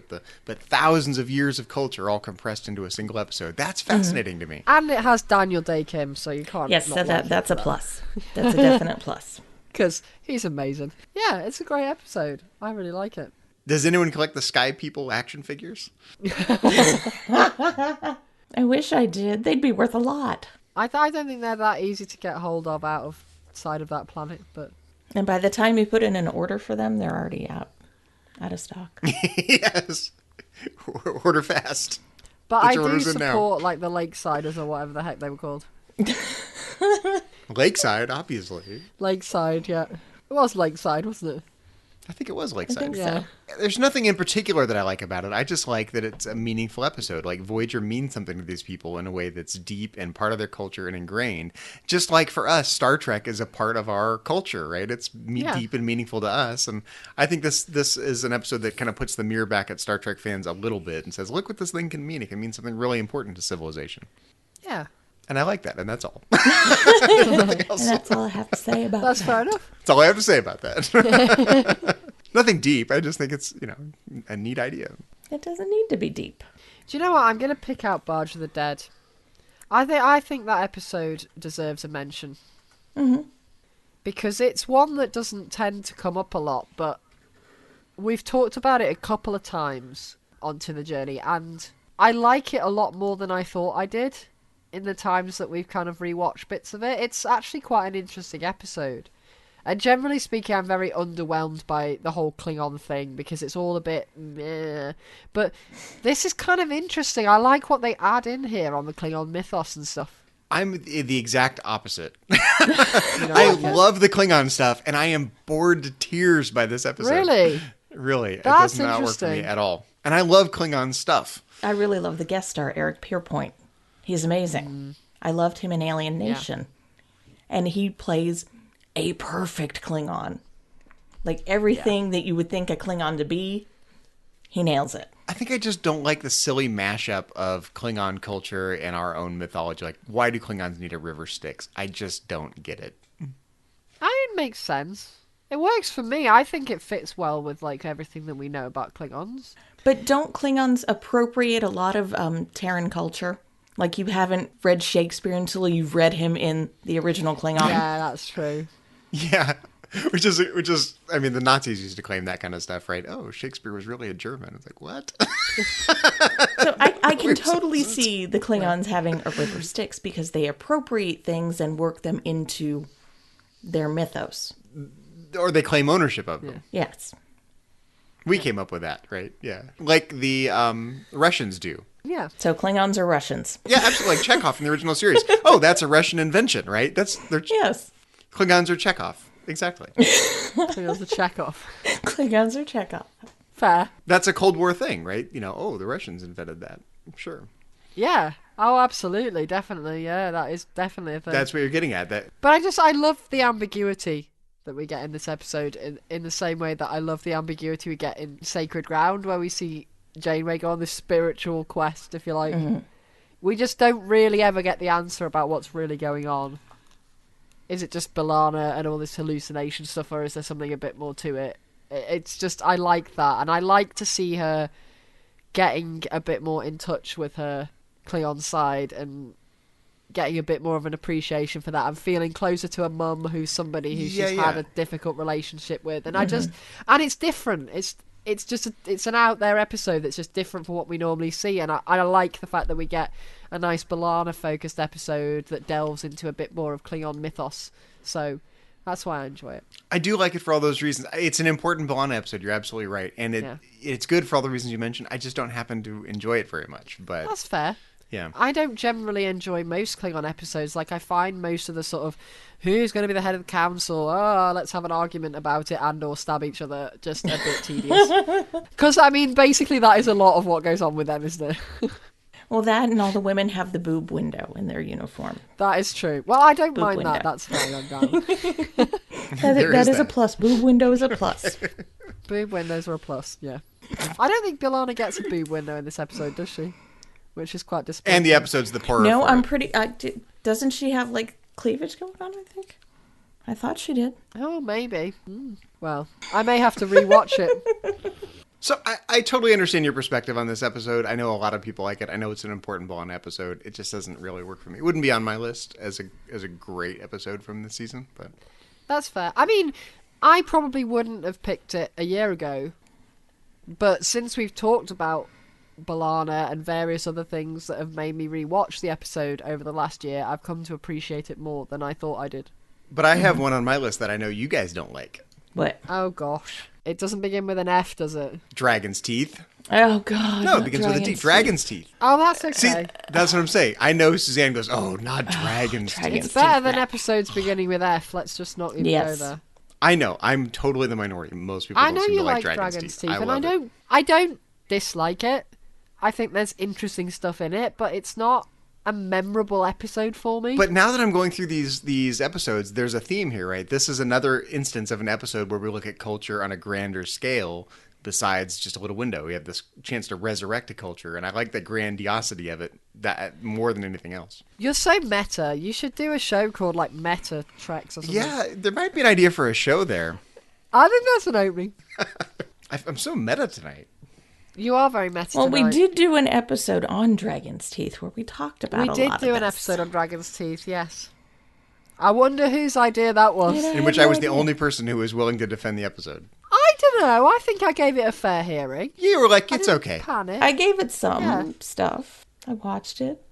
D: but thousands of years of culture all compressed into a single episode. That's fascinating to me.
A: And it has Daniel Day Kim, so you can't.
E: Yes,
A: not
E: so
A: like
E: that's a
A: that.
E: plus. That's a definite plus.
A: Because he's amazing. Yeah, it's a great episode. I really like it.
D: Does anyone collect the Sky People action figures?
E: I wish I did. They'd be worth a lot.
A: I don't think they're that easy to get hold of outside of that planet, but...
E: And by the time you put in an order for them, they're already out of stock.
D: Yes. Order fast.
A: But
D: Get
A: I
D: your
A: do
D: orders in now.
A: support, like, the Lakesiders or whatever the heck they were called.
D: Lakeside, obviously.
A: Lakeside, yeah. It was Lakeside, wasn't it?
D: I think it was
E: I
D: Lakeside.
E: think
A: Yeah.
E: so.
D: There's nothing in particular that I like about it. I just like that it's a meaningful episode. Like, Voyager means something to these people in a way that's deep and part of their culture and ingrained. Just like for us, Star Trek is a part of our culture, right? It's deep and meaningful to us. And I think this is an episode that kind of puts the mirror back at Star Trek fans a little bit and says, look what this thing can mean. It can mean something really important to civilization.
A: Yeah.
D: And I like that, and that's all.
E: And that's all I have to say about
A: That's
E: that.
A: fair enough.
D: That's all I have to say about that. Nothing deep. I just think it's, a neat idea.
E: It doesn't need to be deep.
A: Do you know what? I'm going to pick out Barge of the Dead. I think that episode deserves a mention.
E: Mm-hmm.
A: Because it's one that doesn't tend to come up a lot, but we've talked about it a couple of times onto the journey, and I like it a lot more than I thought I did in the times that we've kind of rewatched bits of it. It's actually quite an interesting episode. And generally speaking, I'm very underwhelmed by the whole Klingon thing because it's all a bit meh. But this is kind of interesting. I like what they add in here on the Klingon mythos and stuff.
D: I'm the exact opposite. I love the Klingon stuff, and I am bored to tears by this episode.
A: Really?
D: Really.
A: That's
D: it does not work for me
A: interesting.
D: at all. And I love Klingon stuff.
E: I really love the guest star, Eric Pierpoint. He's amazing. I loved him in Alien Nation. And he plays a perfect Klingon. Like everything that you would think a Klingon to be, he nails it.
D: I think I just don't like the silly mashup of Klingon culture and our own mythology. Like, why do Klingons need a river Styx? I just don't get it.
A: It makes sense. It works for me. I think it fits well with like everything that we know about Klingons.
E: But don't Klingons appropriate a lot of Terran culture? Like you haven't read Shakespeare until you've read him in the original Klingon.
A: Yeah, that's true.
D: Yeah. Which is, I mean, the Nazis used to claim that kind of stuff, right? Oh, Shakespeare was really a German. It's like, what?
E: So I can totally see the Klingons having a river Styx because they appropriate things and work them into their mythos.
D: Or they claim ownership of them.
E: Yes.
D: We came up with that, right? Yeah. Like the Russians do.
A: Yeah.
E: So Klingons are Russians.
D: Yeah, absolutely. Like Chekov in the original series. Oh, that's a Russian invention, right?
E: Yes.
D: Klingons are Chekov. Exactly.
A: Klingons are Chekov.
E: Klingons are Chekov.
A: Fair.
D: That's a Cold War thing, right? Oh, the Russians invented that. Sure.
A: Yeah. Oh, absolutely. Definitely. Yeah, that is definitely a thing.
D: That's what you're getting at. That.
A: But I love the ambiguity that we get in this episode in the same way that I love the ambiguity we get in Sacred Ground, where we see Janeway go on this spiritual quest, if you like. Mm-hmm. We just don't really ever get the answer about what's really going on. Is it just B'Elanna and all this hallucination stuff, or is there something a bit more to it? It's just, I like that, and I like to see her getting a bit more in touch with her Klingon side and getting a bit more of an appreciation for that and feeling closer to a mum who's somebody who she's had a difficult relationship with. And and it's different. It's just it's an out there episode that's just different from what we normally see, and I like the fact that we get a nice B'Elanna focused episode that delves into a bit more of Klingon mythos. So that's why I enjoy it.
D: I do like it for all those reasons. It's an important B'Elanna episode. You're absolutely right, and it's good for all the reasons you mentioned. I just don't happen to enjoy it very much. But
A: that's fair.
D: Yeah.
A: I don't generally enjoy most Klingon episodes. Like, I find most of the sort of, who's going to be the head of the council? Oh, let's have an argument about it and or stab each other. Just a bit tedious. Because, I mean, basically that is a lot of what goes on with them, isn't it?
E: Well, that and all the women have the boob window in their uniform.
A: That is true. Well, I don't
E: Boob
A: mind
E: window.
A: that. That's fine. I'm down.
E: That is a plus. Boob window is a plus.
A: Boob windows are a plus, yeah. I don't think B'Elanna gets a boob window in this episode, does she? Which is quite disappointing.
D: And the episode's the poorer.
E: No,
D: for
E: I'm
D: it.
E: pretty... doesn't she have, like, cleavage going on, I think? I thought she did.
A: Oh, maybe. Well, I may have to rewatch it.
D: So I totally understand your perspective on this episode. I know a lot of people like it. I know it's an important B'Elanna episode. It just doesn't really work for me. It wouldn't be on my list as a great episode from this season, but
A: That's fair. I mean, I probably wouldn't have picked it a year ago, but since we've talked about B'Elanna and various other things that have made me rewatch the episode over the last year, I've come to appreciate it more than I thought I did.
D: But I have one on my list that I know you guys don't like.
E: What?
A: Oh gosh. It doesn't begin with an F, does it?
D: Dragon's teeth.
E: Oh, God.
D: No, it begins with a D. Dragon's teeth.
A: Oh, that's okay.
D: See, that's what I'm saying. I know Suzanne goes, oh, not dragon's teeth.
A: It's better than episodes beginning with F. Let's just not even go there.
D: I know. I'm totally the minority. Most people don't seem to like dragon's teeth.
A: And I don't dislike it. I think there's interesting stuff in it, but it's not a memorable episode for me.
D: But now that I'm going through these episodes, there's a theme here, right? This is another instance of an episode where we look at culture on a grander scale besides just a little window. We have this chance to resurrect a culture, and I like the grandiosity of it that more than anything else.
A: You're so meta. You should do a show called, like, Meta Treks or something.
D: Yeah, there might be an idea for a show there.
A: I think that's an opening.
D: I'm so meta tonight.
A: You are very meta
E: Well,
A: tonight.
E: we did do an episode on Dragon's Teeth where we talked about a lot of
A: We did do an episode on Dragon's Teeth, yes. I wonder whose idea that was.
D: In which I was the only person who was willing to defend the episode.
A: I don't know. I think I gave it a fair hearing.
D: You were like, it's okay.
A: Panic.
E: I gave it some stuff. I watched it.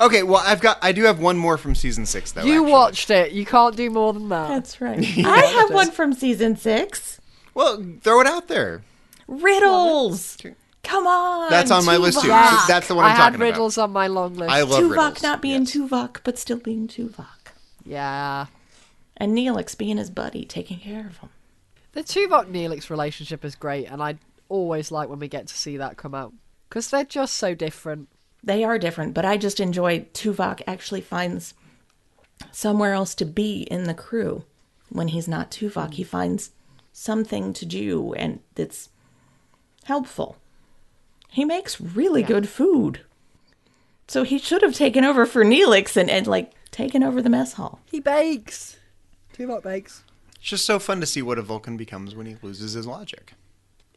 D: Okay, well, I do have one more from season 6, though.
A: You
D: actually.
A: watched it. You can't do more than that.
E: That's right. I have one from season 6.
D: Well, throw it out there.
E: Riddles. Come on.
D: That's on my list, too.
A: Yeah.
D: So that's the one I'm
A: I
D: talking
A: had riddles on my long list.
D: I love
E: Tuvok
D: riddles.
E: not being
D: Yes.
E: Tuvok, but still being Tuvok.
A: Yeah.
E: And Neelix being his buddy, taking care of him.
A: The Tuvok-Neelix relationship is great, and I always like when we get to see that come out. Because they're just so different.
E: They are different, but I just enjoy Tuvok actually finds somewhere else to be in the crew. When he's not Tuvok, he finds something to do, and it's helpful. He makes really good food. So he should have taken over for Neelix and like, taken over the mess hall.
A: He bakes. Tuvok bakes.
D: It's just so fun to see what a Vulcan becomes when he loses his logic.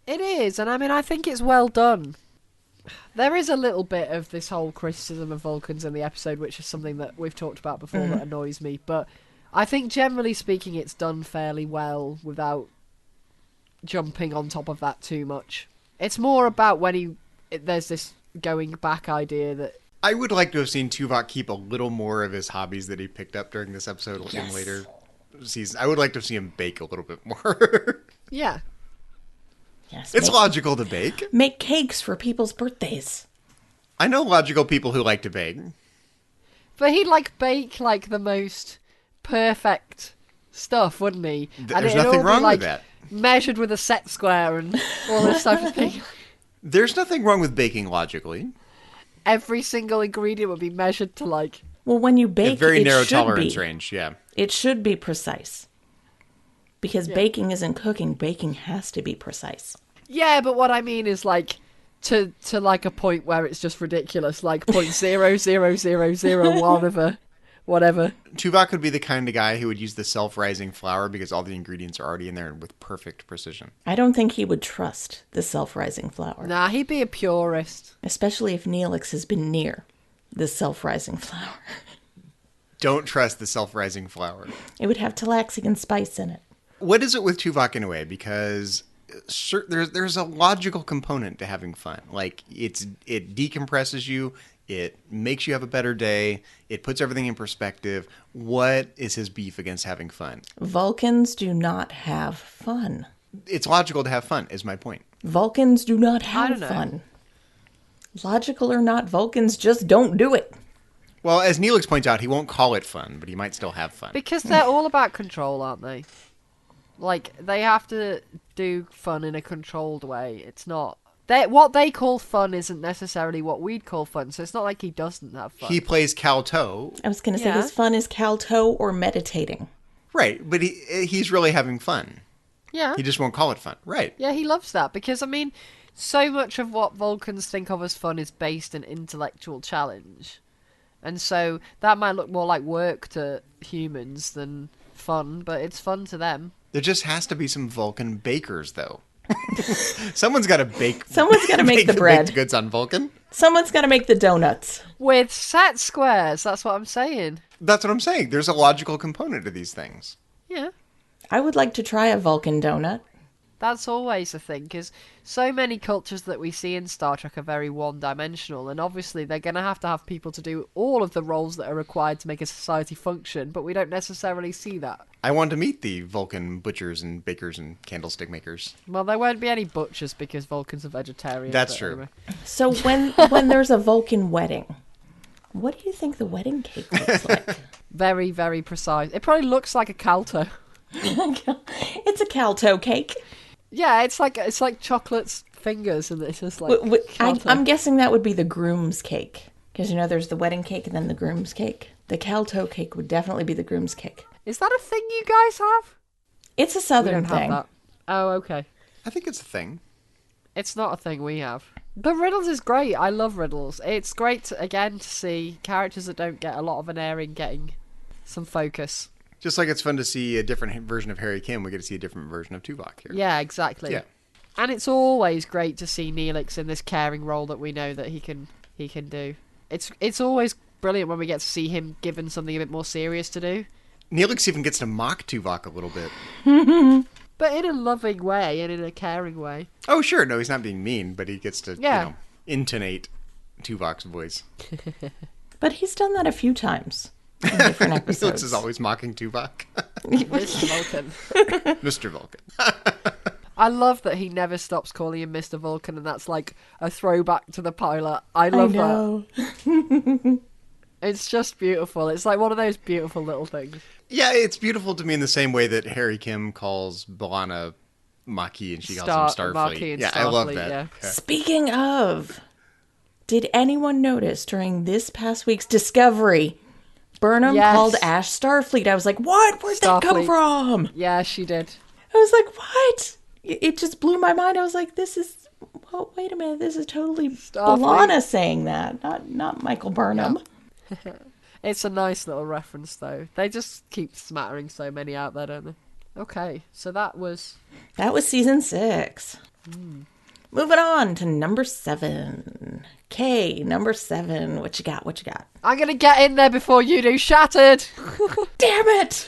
A: It is, and I mean, I think it's well done. There is a little bit of this whole criticism of Vulcans in the episode, which is something that we've talked about before that annoys me, but I think generally speaking it's done fairly well without jumping on top of that too much. It's more about when there's this going back idea that...
D: I would like to have seen Tuvok keep a little more of his hobbies that he picked up during this episode in later seasons. I would like to see him bake a little bit more.
A: Yeah.
E: Yes,
D: It's logical to bake.
E: Make cakes for people's birthdays.
D: I know logical people who like to bake.
A: But he'd, like, bake, like, the most perfect stuff, wouldn't he?
D: There's nothing wrong with that.
A: Measured with a set square and all this type of thing.
D: There's nothing wrong with baking logically.
A: Every single ingredient would be measured to, like...
E: Well, when you bake,
D: A very
E: it
D: narrow
E: should
D: tolerance
E: be.
D: range, yeah.
E: It should be precise. Because baking isn't cooking. Baking has to be precise.
A: Yeah, but what I mean is, like, to like, a point where it's just ridiculous. Like, 0.00001 whatever.
D: Tuvok would be the kind of guy who would use the self-rising flour because all the ingredients are already in there with perfect precision.
E: I don't think he would trust the self-rising flour.
A: Nah, he'd be a purist.
E: Especially if Neelix has been near the self-rising flour.
D: Don't trust the self-rising flour.
E: It would have Talaxian spice in it.
D: What is it with Tuvok in a way? Because there's a logical component to having fun. Like, it decompresses you. It makes you have a better day. It puts everything in perspective. What is his beef against having fun?
E: Vulcans do not have fun.
D: It's logical to have fun, is my point.
E: Vulcans do not
A: I
E: have
A: don't know.
E: fun. Logical or not, Vulcans just don't do it.
D: Well, as Neelix points out, he won't call it fun, but he might still have fun.
A: Because they're all about control, aren't they? Like, they have to do fun in a controlled way. It's not... what they call fun isn't necessarily what we'd call fun, so it's not like he doesn't have fun.
D: He plays Calto.
E: I was going to say
A: Yeah.
E: his fun is Calto or meditating.
D: Right, but he's really having fun.
A: Yeah.
D: He just won't call it fun. Right.
A: Yeah, he loves that, because, I mean, so much of what Vulcans think of as fun is based in intellectual challenge. And so that might look more like work to humans than fun, but it's fun to them.
D: There just has to be some Vulcan bakers, though. Someone's got to bake.
E: Someone's got to make the bread.
D: Baked goods on Vulcan.
E: Someone's got to make the donuts.
A: With set squares, that's what I'm saying.
D: That's what I'm saying. There's a logical component to these things.
A: Yeah.
E: I would like to try a Vulcan donut.
A: That's always the thing, because so many cultures that we see in Star Trek are very one-dimensional, and obviously they're going to have people to do all of the roles that are required to make a society function, but we don't necessarily see that.
D: I want to meet the Vulcan butchers and bakers and candlestick makers.
A: Well, there won't be any butchers because Vulcans are vegetarian.
D: That's
A: but
D: true.
A: Anyway.
E: So when there's a Vulcan wedding, what do you think the wedding cake looks like?
A: Very, very precise. It probably looks like a calto.
E: It's a calto cake.
A: Yeah, it's like chocolate's fingers, and it's just like.
E: I'm guessing that would be the groom's cake, because there's the wedding cake and then the groom's cake. The calto cake would definitely be the groom's cake.
A: Is that a thing you guys have?
E: It's a
A: We
E: southern
A: don't have
E: thing.
A: that. Oh, okay.
D: I think it's a thing.
A: It's not a thing we have. But Riddles is great. I love Riddles. It's great, to see characters that don't get a lot of an airing getting some focus.
D: Just like it's fun to see a different version of Harry Kim, we get to see a different version of Tuvok here.
A: Yeah, exactly.
D: Yeah.
A: And it's always great to see Neelix in this caring role that we know that he can do. It's always brilliant when we get to see him given something a bit more serious to do.
D: Neelix even gets to mock Tuvok a little bit.
A: But in a loving way and in a caring way.
D: Oh, sure. No, he's not being mean, but he gets to,
A: Yeah.
D: intonate Tuvok's voice.
E: But he's done that a few times in different
D: Neelix
E: episodes.
D: is always mocking Tuvok.
A: Mr. Vulcan.
D: Mr. Vulcan.
A: I love that he never stops calling him Mr. Vulcan, and that's like a throwback to the pilot. I love that. It's just beautiful. It's like one of those beautiful little things.
D: Yeah, it's beautiful to me in the same way that Harry Kim calls B'Elanna Maquis and she calls him Starfleet.
A: Maquis and
D: Yeah, I love
A: Starfleet,
D: that.
A: yeah.
D: Yeah.
E: Speaking of, did anyone notice during this past week's Discovery, Burnham
A: Yes.
E: called Ash Starfleet? I was like, what? Where'd that come
A: Starfleet.
E: from?
A: Yeah, she did.
E: I was like, what? It just blew my mind. I was like, well, wait a minute. This is totally
A: Starfleet.
E: B'Elanna saying that, not Michael Burnham.
A: It's a nice little reference, though. They just keep smattering so many out there, don't they? Okay, so that was
E: season 6. Moving on to number 7. Kay, number 7. What you got?
A: I'm going to get in there before you do. Shattered!
E: Damn it!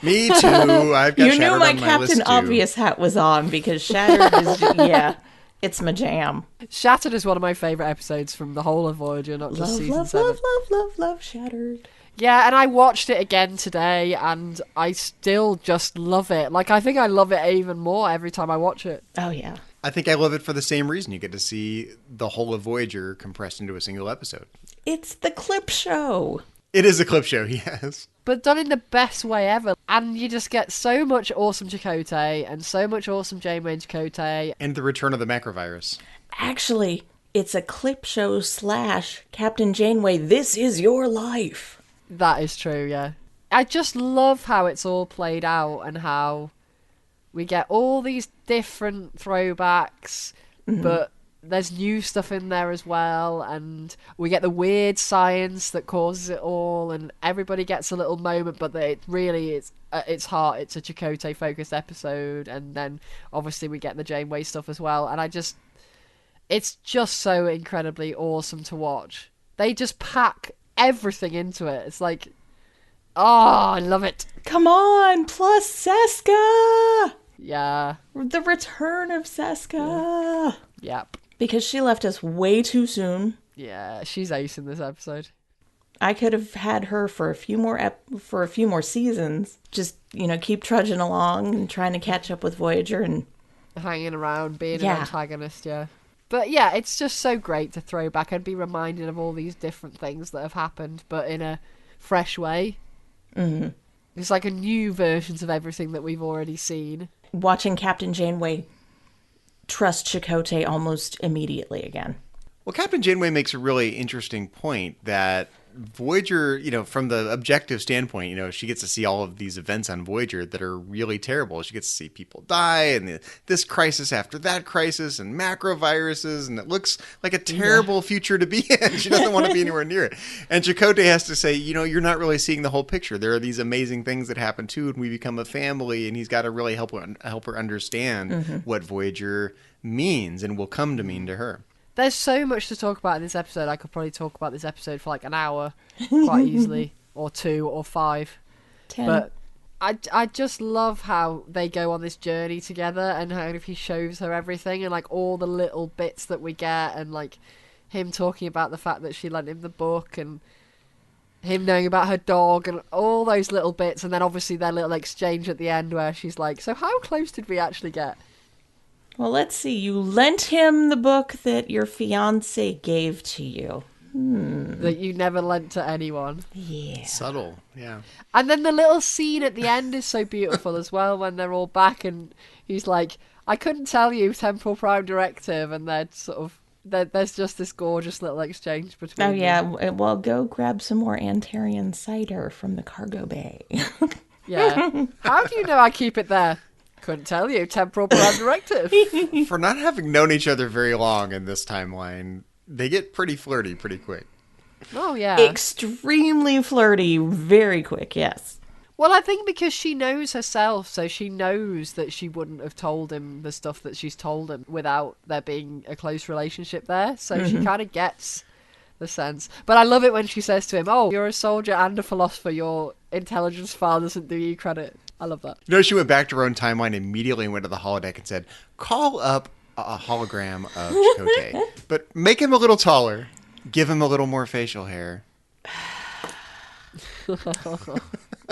D: Me too. I've got
E: You
D: Shattered
E: knew my
D: on my list
E: Captain
D: too.
E: Obvious hat was on because Shattered is, yeah, it's my jam.
A: Shattered is one of my favourite episodes from the whole of Voyager, not just
E: Love,
A: season
E: love,
A: 7.
E: love, Shattered.
A: Yeah, and I watched it again today, and I still just love it. Like, I think I love it even more every time I watch it.
E: Oh, yeah.
D: I think I love it for the same reason. You get to see the whole of Voyager compressed into a single episode.
E: It's the clip show.
D: It is a clip show, yes.
A: But done in the best way ever. And you just get so much awesome Chakotay, and so much awesome Janeway Chakotay.
D: And the return of the macrovirus.
E: Actually, it's a clip show / Captain Janeway, This Is Your Life.
A: That is true, yeah. I just love how it's all played out and how we get all these different throwbacks, but there's new stuff in there as well, and we get the weird science that causes it all, and everybody gets a little moment, but it really is at its heart, it's a Chakotay focused episode, and then obviously we get the Janeway stuff as well, and it's just so incredibly awesome to watch. They just pack everything into it. It's like, oh, I love it.
E: Come on, plus Seska!
A: Yeah.
E: The return of Seska!
A: Yep.
E: Because she left us way too soon.
A: Yeah, she's ace in this episode.
E: I could have had her for a few more seasons. Just, keep trudging along and trying to catch up with Voyager and
A: Hanging around, being
E: Yeah.
A: an antagonist, yeah. But yeah, it's just so great to throw back and be reminded of all these different things that have happened, but in a fresh way. Mm-hmm. It's like a new versions of everything that we've already seen.
E: watching Captain Janeway trust Chakotay almost immediately again.
D: Well, Captain Janeway makes a really interesting point that Voyager, from the objective standpoint, she gets to see all of these events on Voyager that are really terrible. She gets to see people die and this crisis after that crisis and macroviruses, and it looks like a terrible future to be in. She doesn't want to be anywhere near it. And Chakotay has to say, you're not really seeing the whole picture. There are these amazing things that happen too, and we become a family, and he's got to really help her understand what Voyager means and will come to mean to her.
A: There's so much to talk about in this episode. I could probably talk about this episode for like an hour quite easily, or 2 or 5.
E: 10.
A: But I just love how they go on this journey together, and how he shows her everything, and like all the little bits that we get, and like him talking about the fact that she lent him the book, and him knowing about her dog, and all those little bits, and then obviously their little exchange at the end where she's like, so how close did we actually get?
E: Well, let's see. You lent him the book that your fiancé gave to you.
A: That you never lent to anyone.
E: Yeah.
D: Subtle, yeah.
A: And then the little scene at the end is so beautiful as well, when they're all back and he's like, I couldn't tell you, Temporal Prime Directive, and they're sort of, there's just this gorgeous little exchange between
E: Oh, yeah.
A: them.
E: Well, go grab some more Antarian cider from the cargo bay.
A: Yeah. How do you know I keep it there? Couldn't tell you, Temporal Prime Directive.
D: For not having known each other very long in this timeline, they get pretty flirty pretty quick.
A: Oh, yeah.
E: Extremely flirty, very quick, yes.
A: Well, I think because she knows herself, so she knows that she wouldn't have told him the stuff that she's told him without there being a close relationship there. So she kind of gets the sense. But I love it when she says to him, oh, you're a soldier and a philosopher. Your intelligence file doesn't do you credit. I love that.
D: You know, she went back to her own timeline, immediately and went to the holodeck and said, call up a hologram of Chakotay, but make him a little taller. Give him a little more facial hair.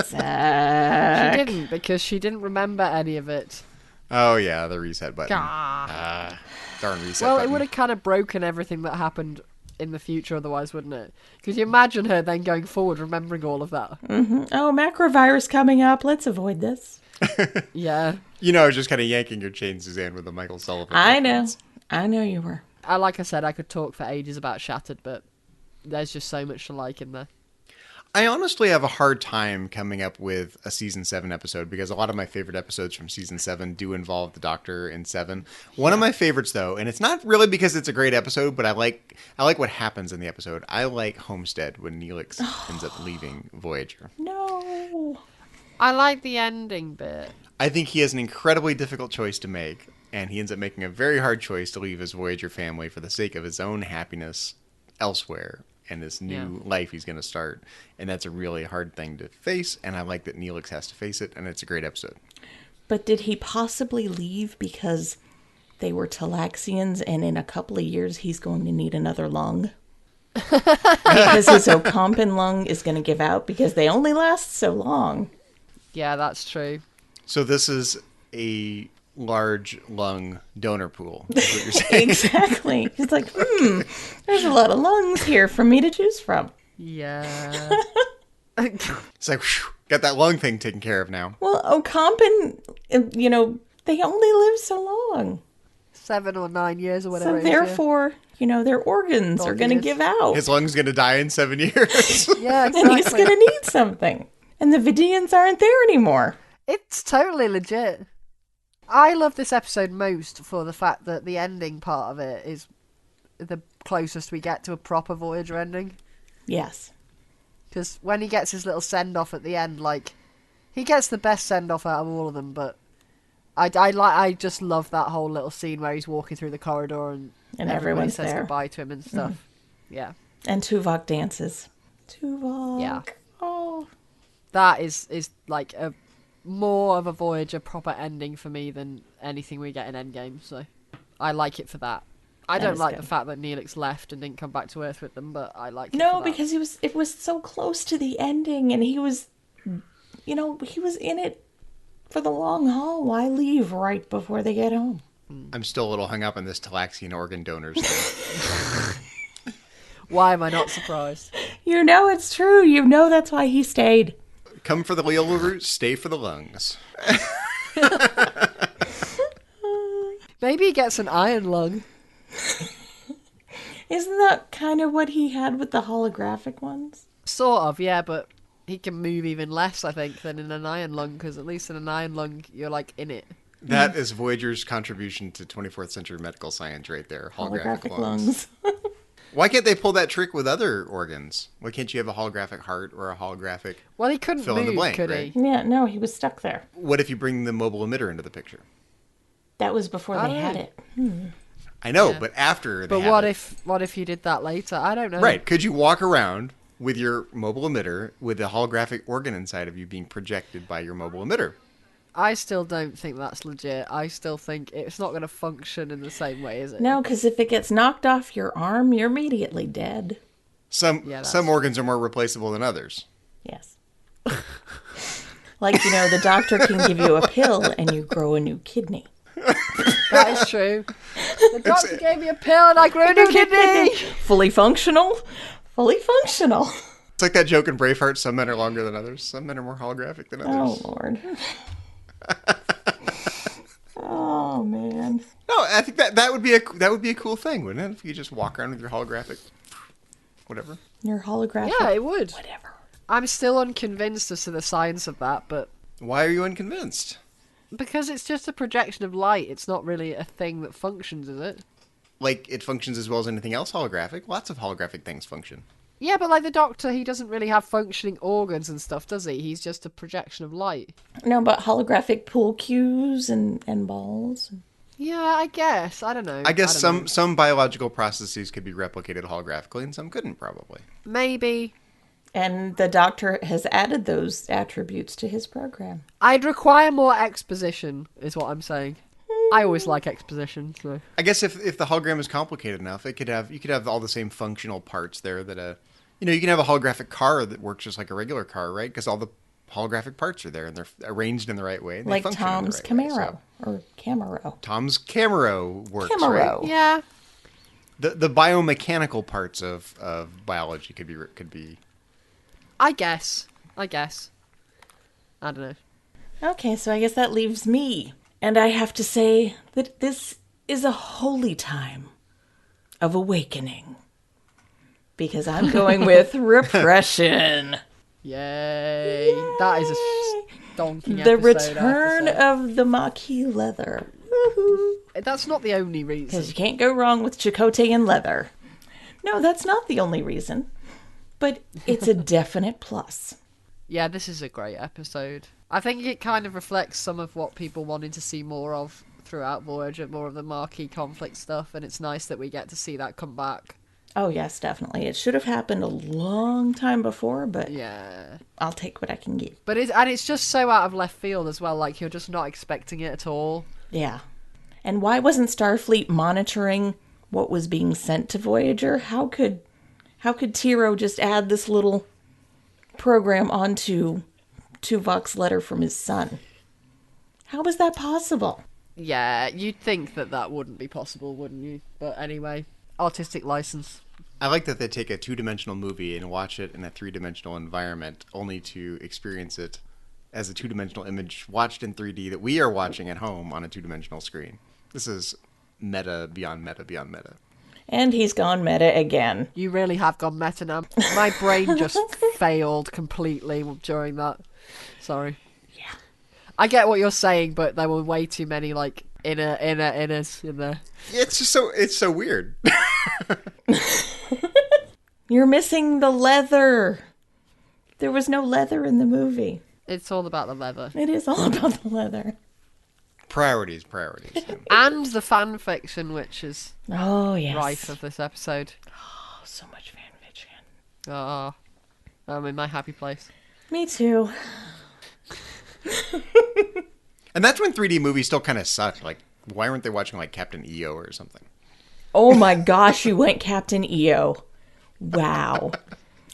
E: Zach.
A: She didn't, because she didn't remember any of it.
D: Oh, yeah, the reset button. Darn reset
A: Well,
D: button.
A: it would have kind of broken everything that happened in the future otherwise, wouldn't it? Because you imagine her then going forward remembering all of that.
E: Oh, macrovirus coming up. Let's avoid this.
A: Yeah.
D: You know, I was just kind of yanking your chain, Suzanne, with the Michael Sullivan.
E: I know.
D: reference.
E: I know you were.
A: Like I said, I could talk for ages about Shattered, but there's just so much to like in there.
D: I honestly have a hard time coming up with a season 7 episode because a lot of my favorite episodes from season 7 do involve the Doctor in 7. One of my favorites, though, and it's not really because it's a great episode, but I like what happens in the episode. I like Homestead when Neelix ends up leaving Voyager.
E: No.
A: I like the ending bit.
D: I think he has an incredibly difficult choice to make, and he ends up making a very hard choice to leave his Voyager family for the sake of his own happiness elsewhere and this new life he's going to start. And that's a really hard thing to face, and I like that Neelix has to face it, and it's a great episode.
E: But did he possibly leave because they were Talaxians and in a couple of years he's going to need another lung? Because his Ocampan lung is going to give out because they only last so long.
A: Yeah, that's true.
D: So this is a large lung donor pool, is what you're saying.
E: Exactly. He's like, there's a lot of lungs here for me to choose from.
A: Yeah.
D: It's like, whew, got that lung thing taken care of now.
E: Well, Ocampan, they only live so long.
A: 7 or 9 years or whatever.
E: So
A: it is,
E: therefore, their organs are going to
A: Organs.
E: give out.
D: His lung's going to die in 7 years.
A: yeah,
E: And he's
A: exactly.
E: going to need something. And the Vidians aren't there anymore.
A: It's totally legit. I love this episode most for the fact that the ending part of it is the closest we get to a proper Voyager ending.
E: Yes.
A: Because when he gets his little send-off at the end, he gets the best send-off out of all of them, but I just love that whole little scene where he's walking through the corridor and everybody
E: everyone's
A: says
E: there.
A: goodbye to him and stuff. Yeah.
E: And Tuvok dances. Tuvok.
A: Yeah.
E: Oh.
A: That is like a more of a Voyager proper ending for me than anything we get in Endgame, so I like it for that. I
E: That
A: don't
E: is
A: like
E: good.
A: the fact that Neelix left and didn't come back to Earth with them, but I like it
E: No,
A: for that.
E: because it was so close to the ending and he was in it for the long haul. Why leave right before they get home?
D: I'm still a little hung up on this Talaxian organ donors thing.
A: Why am I not surprised?
E: It's true. That's why he stayed.
D: Come for the Leola root, stay for the lungs.
A: Maybe he gets an iron lung.
E: Isn't that kind of what he had with the holographic ones?
A: Sort of, yeah, but he can move even less, I think, than in an iron lung, because at least in an iron lung, you're, in it.
D: That is Voyager's contribution to 24th century medical science right there. Holographic lungs. Why can't they pull that trick with other organs? Why can't you have a holographic heart or a holographic...
A: Well, he couldn't
D: Fill in the
A: move,
D: blank,
A: could
D: right?
A: he?
E: Yeah, no, he was stuck there.
D: What if you bring the mobile emitter into the picture?
E: That was before they had it.
D: I know, but after they
A: But
D: have
A: what
D: it.
A: if you did that later? I don't know.
D: Right, could you walk around with your mobile emitter, with the holographic organ inside of you being projected by your mobile emitter.
A: I still don't think that's legit. I still think it's not going to function in the same way, is it?
E: No, because if it gets knocked off your arm, you're immediately dead.
D: Some organs are more replaceable than others.
E: Yes. Like, the doctor can give you a pill and you grow a new kidney.
A: That is true. The doctor gave me a pill and I grew a new kidney.
E: Fully functional. Fully functional.
D: It's like that joke in Braveheart, some men are longer than others. Some men are more holographic than others.
E: Oh, Lord. Oh, man.
D: No, I think that would be a cool thing, wouldn't it? If you just walk around with your holographic whatever.
E: Your holographic.
A: Yeah, it would.
E: Whatever.
A: I'm still unconvinced as to the science of that, but...
D: Why are you unconvinced?
A: Because it's just a projection of light. It's not really a thing that functions, is it?
D: Like, it functions as well as anything else holographic. Lots of holographic things function.
A: Yeah, but like the Doctor, he doesn't really have functioning organs and stuff, does he? He's just a projection of light.
E: No, but holographic pool cues and balls.
A: Yeah, I guess. I don't know.
D: I guess some biological processes could be replicated holographically and some couldn't, probably.
A: Maybe.
E: And the Doctor has added those attributes to his program.
A: I'd require more exposition, is what I'm saying. I always like exposition, so...
D: I guess if the hologram is complicated enough, you could have all the same functional parts there that you can have a holographic car that works just like a regular car, right? Because all the holographic parts are there and they're arranged in the right way. And
E: like
D: they function
E: Tom's
D: in the right
E: Camaro
D: way,
E: or Camaro.
D: Tom's Camaro works,
E: Camaro.
D: right?
A: Yeah.
D: The biomechanical parts of biology could be.
A: I guess. I don't know.
E: Okay, so I guess that leaves me. And I have to say that this is a holy time of awakening. Because I'm going with repression.
A: Yay. That is a stonking
E: The
A: episode.
E: return of the Maquis leather. Woohoo.
A: That's not the only reason.
E: Because you can't go wrong with Chakotay and leather. No, that's not the only reason. But it's a definite plus.
A: Yeah, this is a great episode. I think it kind of reflects some of what people wanted to see more of throughout Voyager, more of the Maquis conflict stuff, and it's nice that we get to see that come back.
E: Oh, yes, definitely. It should have happened a long time before, but
A: yeah,
E: I'll take what I can get.
A: But it's just so out of left field as well, like you're just not expecting it at all.
E: Yeah. And why wasn't Starfleet monitoring what was being sent to Voyager? How could Tiro just add this little program onto Tuvok's letter from his son? How was that possible?
A: Yeah, you'd think that wouldn't be possible, wouldn't you? But anyway, artistic license.
D: I like that they take a two-dimensional movie and watch it in a three-dimensional environment, only to experience it as a two-dimensional image watched in 3D that we are watching at home on a two-dimensional screen. This is meta beyond meta beyond meta.
E: And he's gone meta again.
A: You really have gone meta now. My brain just failed completely during that. Sorry.
E: Yeah.
A: I get what you're saying, but there were way too many, like, inners in there.
D: It's so weird.
E: You're missing the leather. There was no leather in the movie.
A: It's all about the leather.
E: It is all about the leather.
D: Priorities.
A: And the fan fiction, which is
E: yes.
A: rife of this episode.
E: Oh, so much fan fiction.
A: I'm in my happy place.
E: Me too.
D: And that's when 3D movies still kind of sucked. Like, why weren't they watching, like, Captain EO or something?
E: Oh my gosh, you went Captain EO. Wow.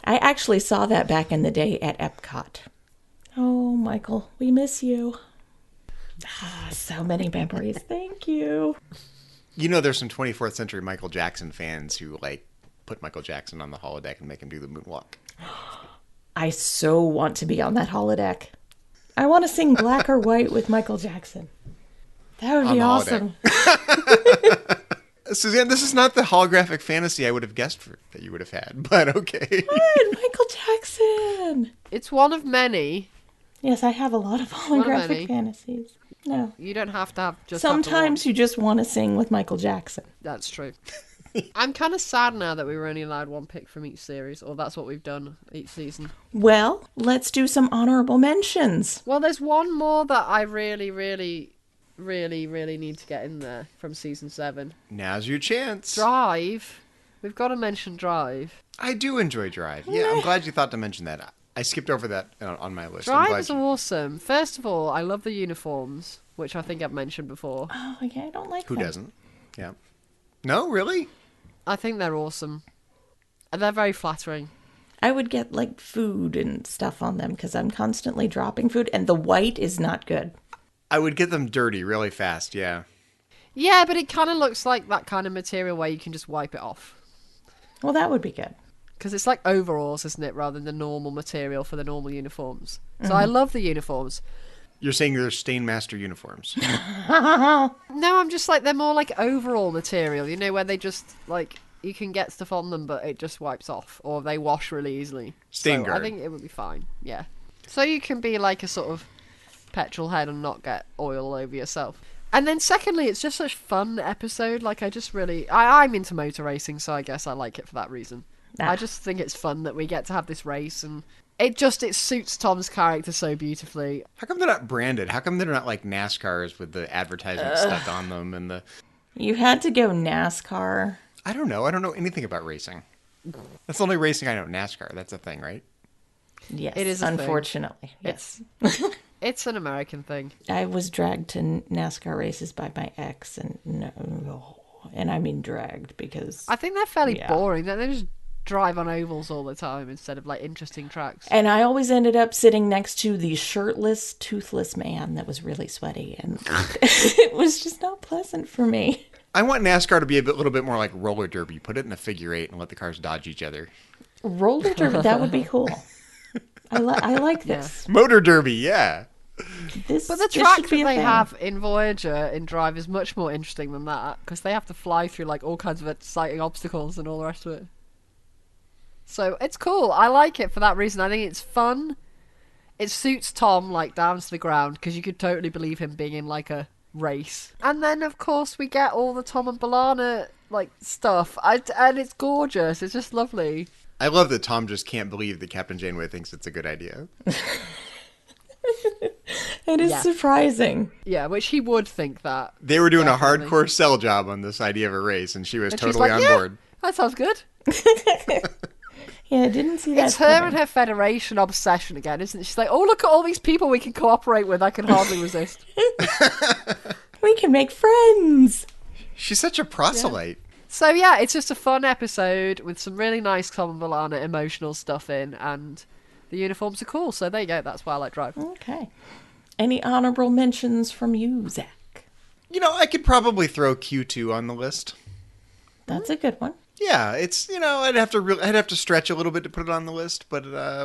E: I actually saw that back in the day at Epcot. Oh, Michael, we miss you. So many memories. Thank you.
D: You know, there's some 24th century Michael Jackson fans who, like, put Michael Jackson on the holodeck and make him do the moonwalk.
E: I so want to be on that holodeck. I want to sing Black or White with Michael Jackson. That would be awesome.
D: Suzanne, this is not the holographic fantasy I would have guessed that you would have had, but okay.
E: What? Michael Jackson.
A: It's one of many.
E: Yes, I have a lot of holographic fantasies. No.
A: You don't have to have just...
E: Sometimes you just want to sing with Michael Jackson.
A: That's true. I'm kind of sad now that we were only allowed one pick from each series, or that's what we've done each season.
E: Well, let's do some honorable mentions.
A: Well, there's one more that I really, really, really, really need to get in there from season 7.
D: Now's your chance.
A: Drive We've got to mention Drive.
D: I do enjoy Drive. Yeah, I'm glad you thought to mention that. I skipped over that on my list.
A: Drive is awesome. First of all, I love the uniforms, which I think I've mentioned before.
E: Oh, yeah, I don't like
D: Who
E: them.
D: doesn't? Yeah. No, really?
A: I think they're awesome. And they're very flattering.
E: I would get, like, food and stuff on them because I'm constantly dropping food, and the white is not good.
D: I would get them dirty really fast, yeah.
A: Yeah, but it kind of looks like that kind of material where you can just wipe it off.
E: Well, that would be good.
A: Because it's like overalls, isn't it, rather than the normal material for the normal uniforms. So I love the uniforms.
D: You're saying they're Stainmaster uniforms.
A: No, I'm just like, they're more like overall material, you know, where they just, like, you can get stuff on them, but it just wipes off, or they wash really easily.
D: Stain
A: so
D: guard.
A: I think it would be fine, yeah. So you can be like a sort of petrol head and not get oil all over yourself. And then secondly, it's just such a fun episode. Like, I just really... I'm into motor racing, so I guess I like it for that reason. I just think it's fun that we get to have this race, and it suits Tom's character so beautifully.
D: How come they're not branded? How come they're not like NASCARs with the advertisement stuck on them and the...
E: You had to go NASCAR.
D: I don't know. I don't know anything about racing. That's the only racing I know. NASCAR. That's a thing, right?
E: Yes,
A: It is a thing.
E: unfortunately. Yes.
A: It's an American thing.
E: I was dragged to NASCAR races by my ex, and I mean dragged because...
A: I think they're fairly
E: Yeah.
A: boring. They just drive on ovals all the time instead of, like, interesting tracks.
E: And I always ended up sitting next to the shirtless, toothless man that was really sweaty, and it was just not pleasant for me.
D: I want NASCAR to be a little bit more like roller derby. Put it in a figure eight and let the cars dodge each other.
E: Roller derby, that would be cool. I like this.
D: Motor derby, yeah.
E: This.
A: But the
E: this
A: track
E: should be
A: that
E: a
A: they
E: thing.
A: have in Voyager in Drive is much more interesting than that, because they have to fly through, like, all kinds of exciting obstacles and all the rest of it. So it's cool. I like it for that reason. I think it's fun. It suits Tom, like, down to the ground, because you could totally believe him being in, like, a race. And then, of course, we get all the Tom and B'Elanna, like, stuff. And it's gorgeous. It's just lovely.
D: I love that Tom just can't believe that Captain Janeway thinks it's a good idea.
E: It is
A: Yeah.
E: surprising.
A: Yeah, which he would think that.
D: They were doing
A: Definitely.
D: a hardcore sell job on this idea of a race, and she was
A: And she's
D: totally
A: like,
D: on
A: yeah,
D: board.
A: that sounds good.
E: Yeah, I didn't see that.
A: It's her and her Federation obsession again, isn't it? She's like, oh, look at all these people we can cooperate with. I can hardly resist.
E: We can make friends.
D: She's such a proselyte.
A: So, yeah, it's just a fun episode with some really nice Tom and B'Elanna emotional stuff in, and the uniforms are cool. So there you go. That's why I like Drive.
E: Okay. Any honorable mentions from you, Zach?
D: You know, I could probably throw Q2 on the list.
E: That's a good one.
D: Yeah, it's, you know, I'd have to stretch a little bit to put it on the list, but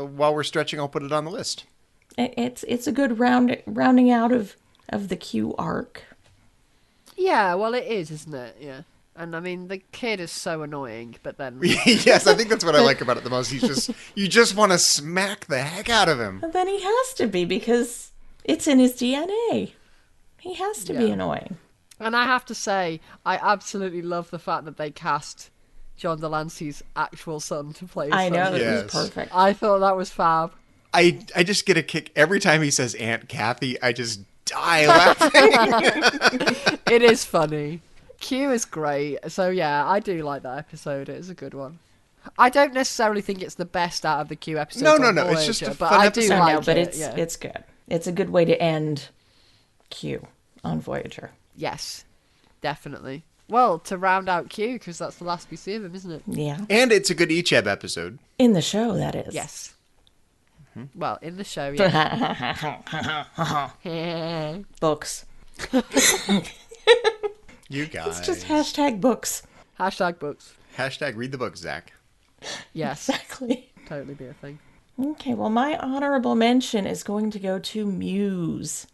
D: while we're stretching, I'll put it on the list.
E: It's a good rounding out of the Q arc.
A: Yeah, well, it is, isn't it? Yeah. And, I mean, the kid is so annoying, but then...
D: Yes, I think that's what I like about it the most. You just want to smack the heck out of him.
E: And then he has to be because it's in his DNA. He has to be
A: Yeah.
E: annoying.
A: And I have to say, I absolutely love the fact that they cast John Delancey's actual son to play his
E: I know,
A: son.
E: it
D: Yes.
E: was perfect.
A: I thought that was fab.
D: I just get a kick every time he says Aunt Kathy. I just die laughing.
A: It is funny. Q is great. So yeah, I do like that episode. It is a good one. I don't necessarily think it's the best out of the Q episodes.
D: No,
A: on
D: it's just a
A: Voyager, but
D: fun
A: I
D: episode.
A: do
E: I
A: like
E: know, but
A: it.
E: it's good. It's a good way to end Q on Voyager.
A: Yes, definitely. Well, to round out Q, because that's the last we see of him, isn't it?
E: Yeah.
D: And it's a good Icheb episode.
E: In the show, that is.
A: Yes. Well, in the show, yeah.
E: Books.
D: You guys.
E: It's just hashtag books.
A: Hashtag books.
D: Hashtag read the book, Zach.
A: Yes,
E: Exactly.
A: totally be a thing.
E: Okay, well, my honorable mention is going to go to Muse.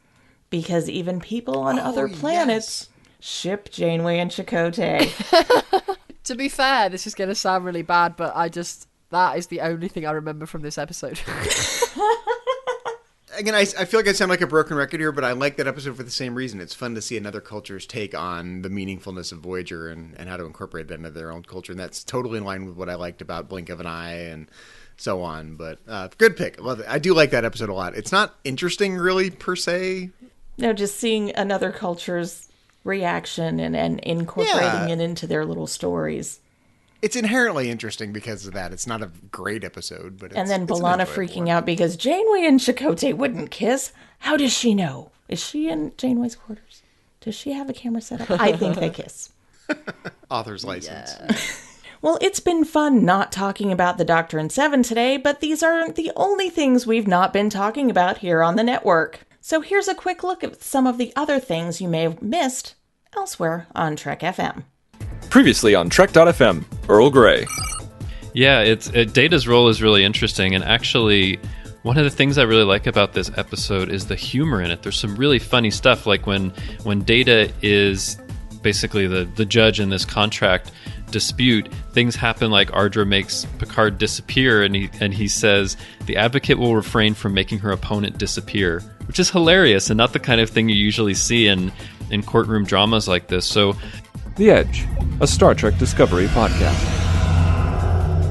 E: Because even people on other planets ship Janeway and Chakotay.
A: To be fair, this is going to sound really bad, but that is the only thing I remember from this episode.
D: Again, I feel like I sound like a broken record here, but I like that episode for the same reason. It's fun to see another culture's take on the meaningfulness of Voyager and how to incorporate that into their own culture. And that's totally in line with what I liked about Blink of an Eye and so on. But good pick. I love it. I do like that episode a lot. It's not interesting, really, per se.
E: No, just seeing another culture's reaction and incorporating it into their little stories.
D: It's inherently interesting because of that. It's not a great episode, but
E: and then B'Elanna freaking out because Janeway and Chakotay wouldn't kiss. How does she know? Is she in Janeway's quarters? Does she have a camera set up? I think they kiss.
D: Author's license.
E: Yeah. Well, it's been fun not talking about the Doctor and Seven today, but these aren't the only things we've not been talking about here on the network. So here's a quick look at some of the other things you may have missed elsewhere on Trek FM.
F: Previously on Trek.fm, Earl Grey.
G: Yeah, Data's role is really interesting, and actually, one of the things I really like about this episode is the humor in it. There's some really funny stuff, like when Data is basically the judge in this contract dispute, things happen like Ardra makes Picard disappear, and he says the advocate will refrain from making her opponent disappear, which is hilarious and not the kind of thing you usually see in courtroom dramas like this. So,
F: The Edge, a Star Trek Discovery podcast.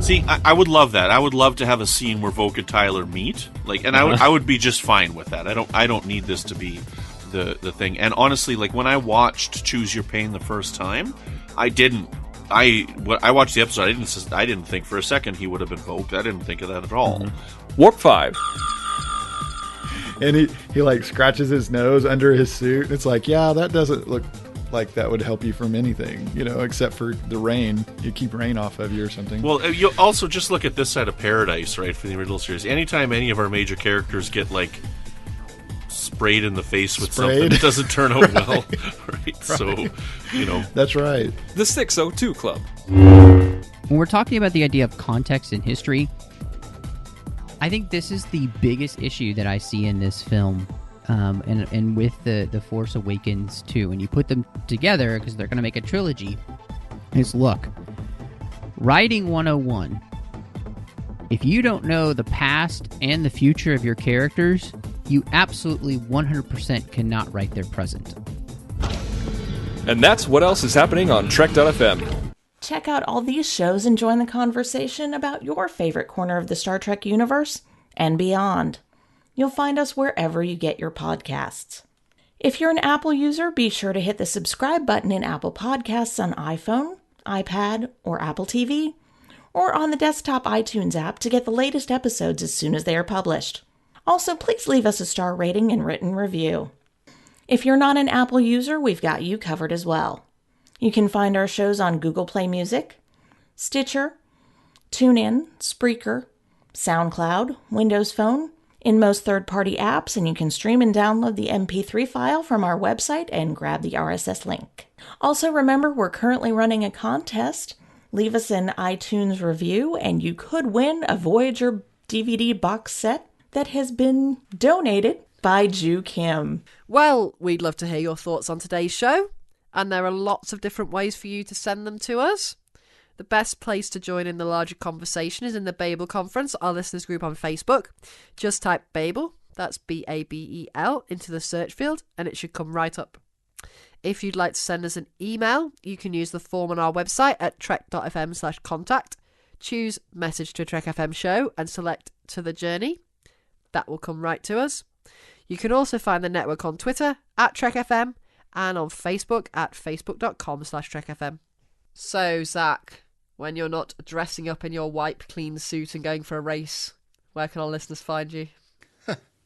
H: See, I would love that. I would love to have a scene where Voq and Tyler meet, I would be just fine with that. I don't need this to be the thing. And honestly, like when I watched Choose Your Pain the first time, I watched the episode. I didn't think for a second he would have been Voq. I didn't think of that at all.
F: Mm-hmm. Warp 5.
I: And he like scratches his nose under his suit. It's like, yeah, that doesn't look like that would help you from anything, except for the rain. You keep rain off of you or something.
H: Well, you also just look at this side of paradise, right, for the original series. Anytime any of our major characters get like sprayed in the face with something, it doesn't turn out well, right? So,
I: That's right.
F: The 602 Club.
J: When we're talking about the idea of context and history, I think this is the biggest issue that I see in this film, and with the Force Awakens too. And you put them together because they're going to make a trilogy. Is look, writing 101. If you don't know the past and the future of your characters, you absolutely 100% cannot write their present.
F: And that's what else is happening on Trek.fm.
E: Check out all these shows and join the conversation about your favorite corner of the Star Trek universe and beyond. You'll find us wherever you get your podcasts. If you're an Apple user, be sure to hit the subscribe button in Apple Podcasts on iPhone, iPad, or Apple TV, or on the desktop iTunes app to get the latest episodes as soon as they are published. Also, please leave us a star rating and written review. If you're not an Apple user, we've got you covered as well. You can find our shows on Google Play Music, Stitcher, TuneIn, Spreaker, SoundCloud, Windows Phone, in most third-party apps, and you can stream and download the MP3 file from our website and grab the RSS link. Also, remember, we're currently running a contest. Leave us an iTunes review, and you could win a Voyager DVD box set that has been donated by Ju Kim.
A: Well, we'd love to hear your thoughts on today's show, and there are lots of different ways for you to send them to us. The best place to join in the larger conversation is in the Babel Conference, our listeners group on Facebook. Just type Babel, that's Babel, into the search field, and it should come right up. If you'd like to send us an email, you can use the form on our website at trek.fm/contact. Choose Message to a Trek FM Show and select To the Journey. That will come right to us. You can also find the network on Twitter at TrekFM and on Facebook at facebook.com/TrekFM. So, Zach, when you're not dressing up in your wipe clean suit and going for a race, where can our listeners find you?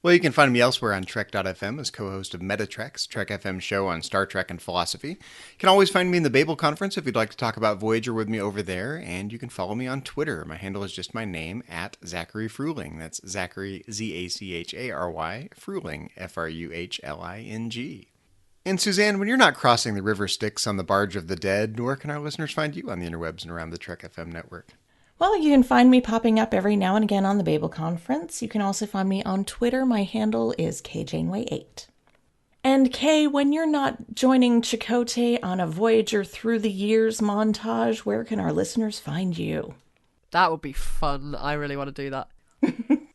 D: Well, you can find me elsewhere on Trek.fm as co-host of Metatrek's Trek FM show on Star Trek and philosophy. You can always find me in the Babel Conference if you'd like to talk about Voyager with me over there, and you can follow me on Twitter. My handle is just my name, at Zachary Fruhling. That's Zachary, Z-A-C-H-A-R-Y, Fruhling, F-R-U-H-L-I-N-G. And Suzanne, when you're not crossing the river Styx on the barge of the dead, where can our listeners find you on the interwebs and around the Trek FM network?
E: Well, you can find me popping up every now and again on the Babel Conference. You can also find me on Twitter. My handle is KJaneway8. And Kay, when you're not joining Chakotay on a Voyager Through the Years montage, where can our listeners find you?
A: That would be fun. I really want to do that.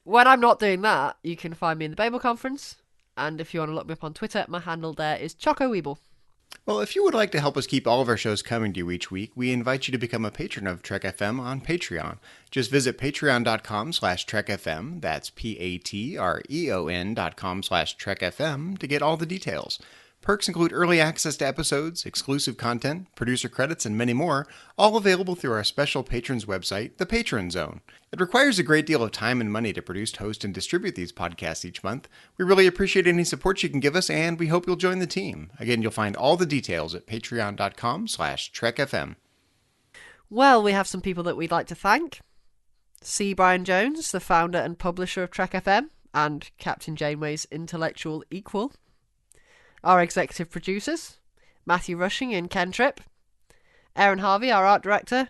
A: When I'm not doing that, you can find me in the Babel Conference. And if you want to look me up on Twitter, my handle there is Choco Weeble.
D: Well, if you would like to help us keep all of our shows coming to you each week, we invite you to become a patron of Trek FM on Patreon. Just visit patreon.com/TrekFM, that's Patreon.com/TrekFM to get all the details. Perks include early access to episodes, exclusive content, producer credits, and many more, all available through our special patrons website, the Patron Zone. It requires a great deal of time and money to produce, host, and distribute these podcasts each month. We really appreciate any support you can give us, and we hope you'll join the team. Again, you'll find all the details at patreon.com/trekfm.
A: Well, we have some people that we'd like to thank. C. Brian Jones, the founder and publisher of Trek FM, and Captain Janeway's intellectual equal. Our executive producers, Matthew Rushing and Ken Tripp, Aaron Harvey, our art director,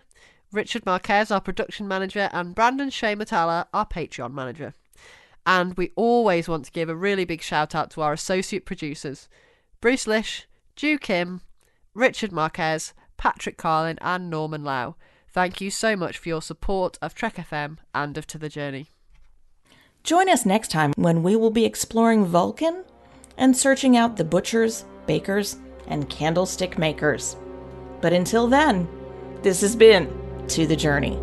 A: Richard Marquez, our production manager, and Brandon Shea Matala, our Patreon manager. And we always want to give a really big shout out to our associate producers, Bruce Lish, Ju Kim, Richard Marquez, Patrick Carlin, and Norman Lau. Thank you so much for your support of Trek FM and of To The Journey.
E: Join us next time when we will be exploring Vulcan and searching out the butchers, bakers, and candlestick makers. But until then, this has been To The Journey.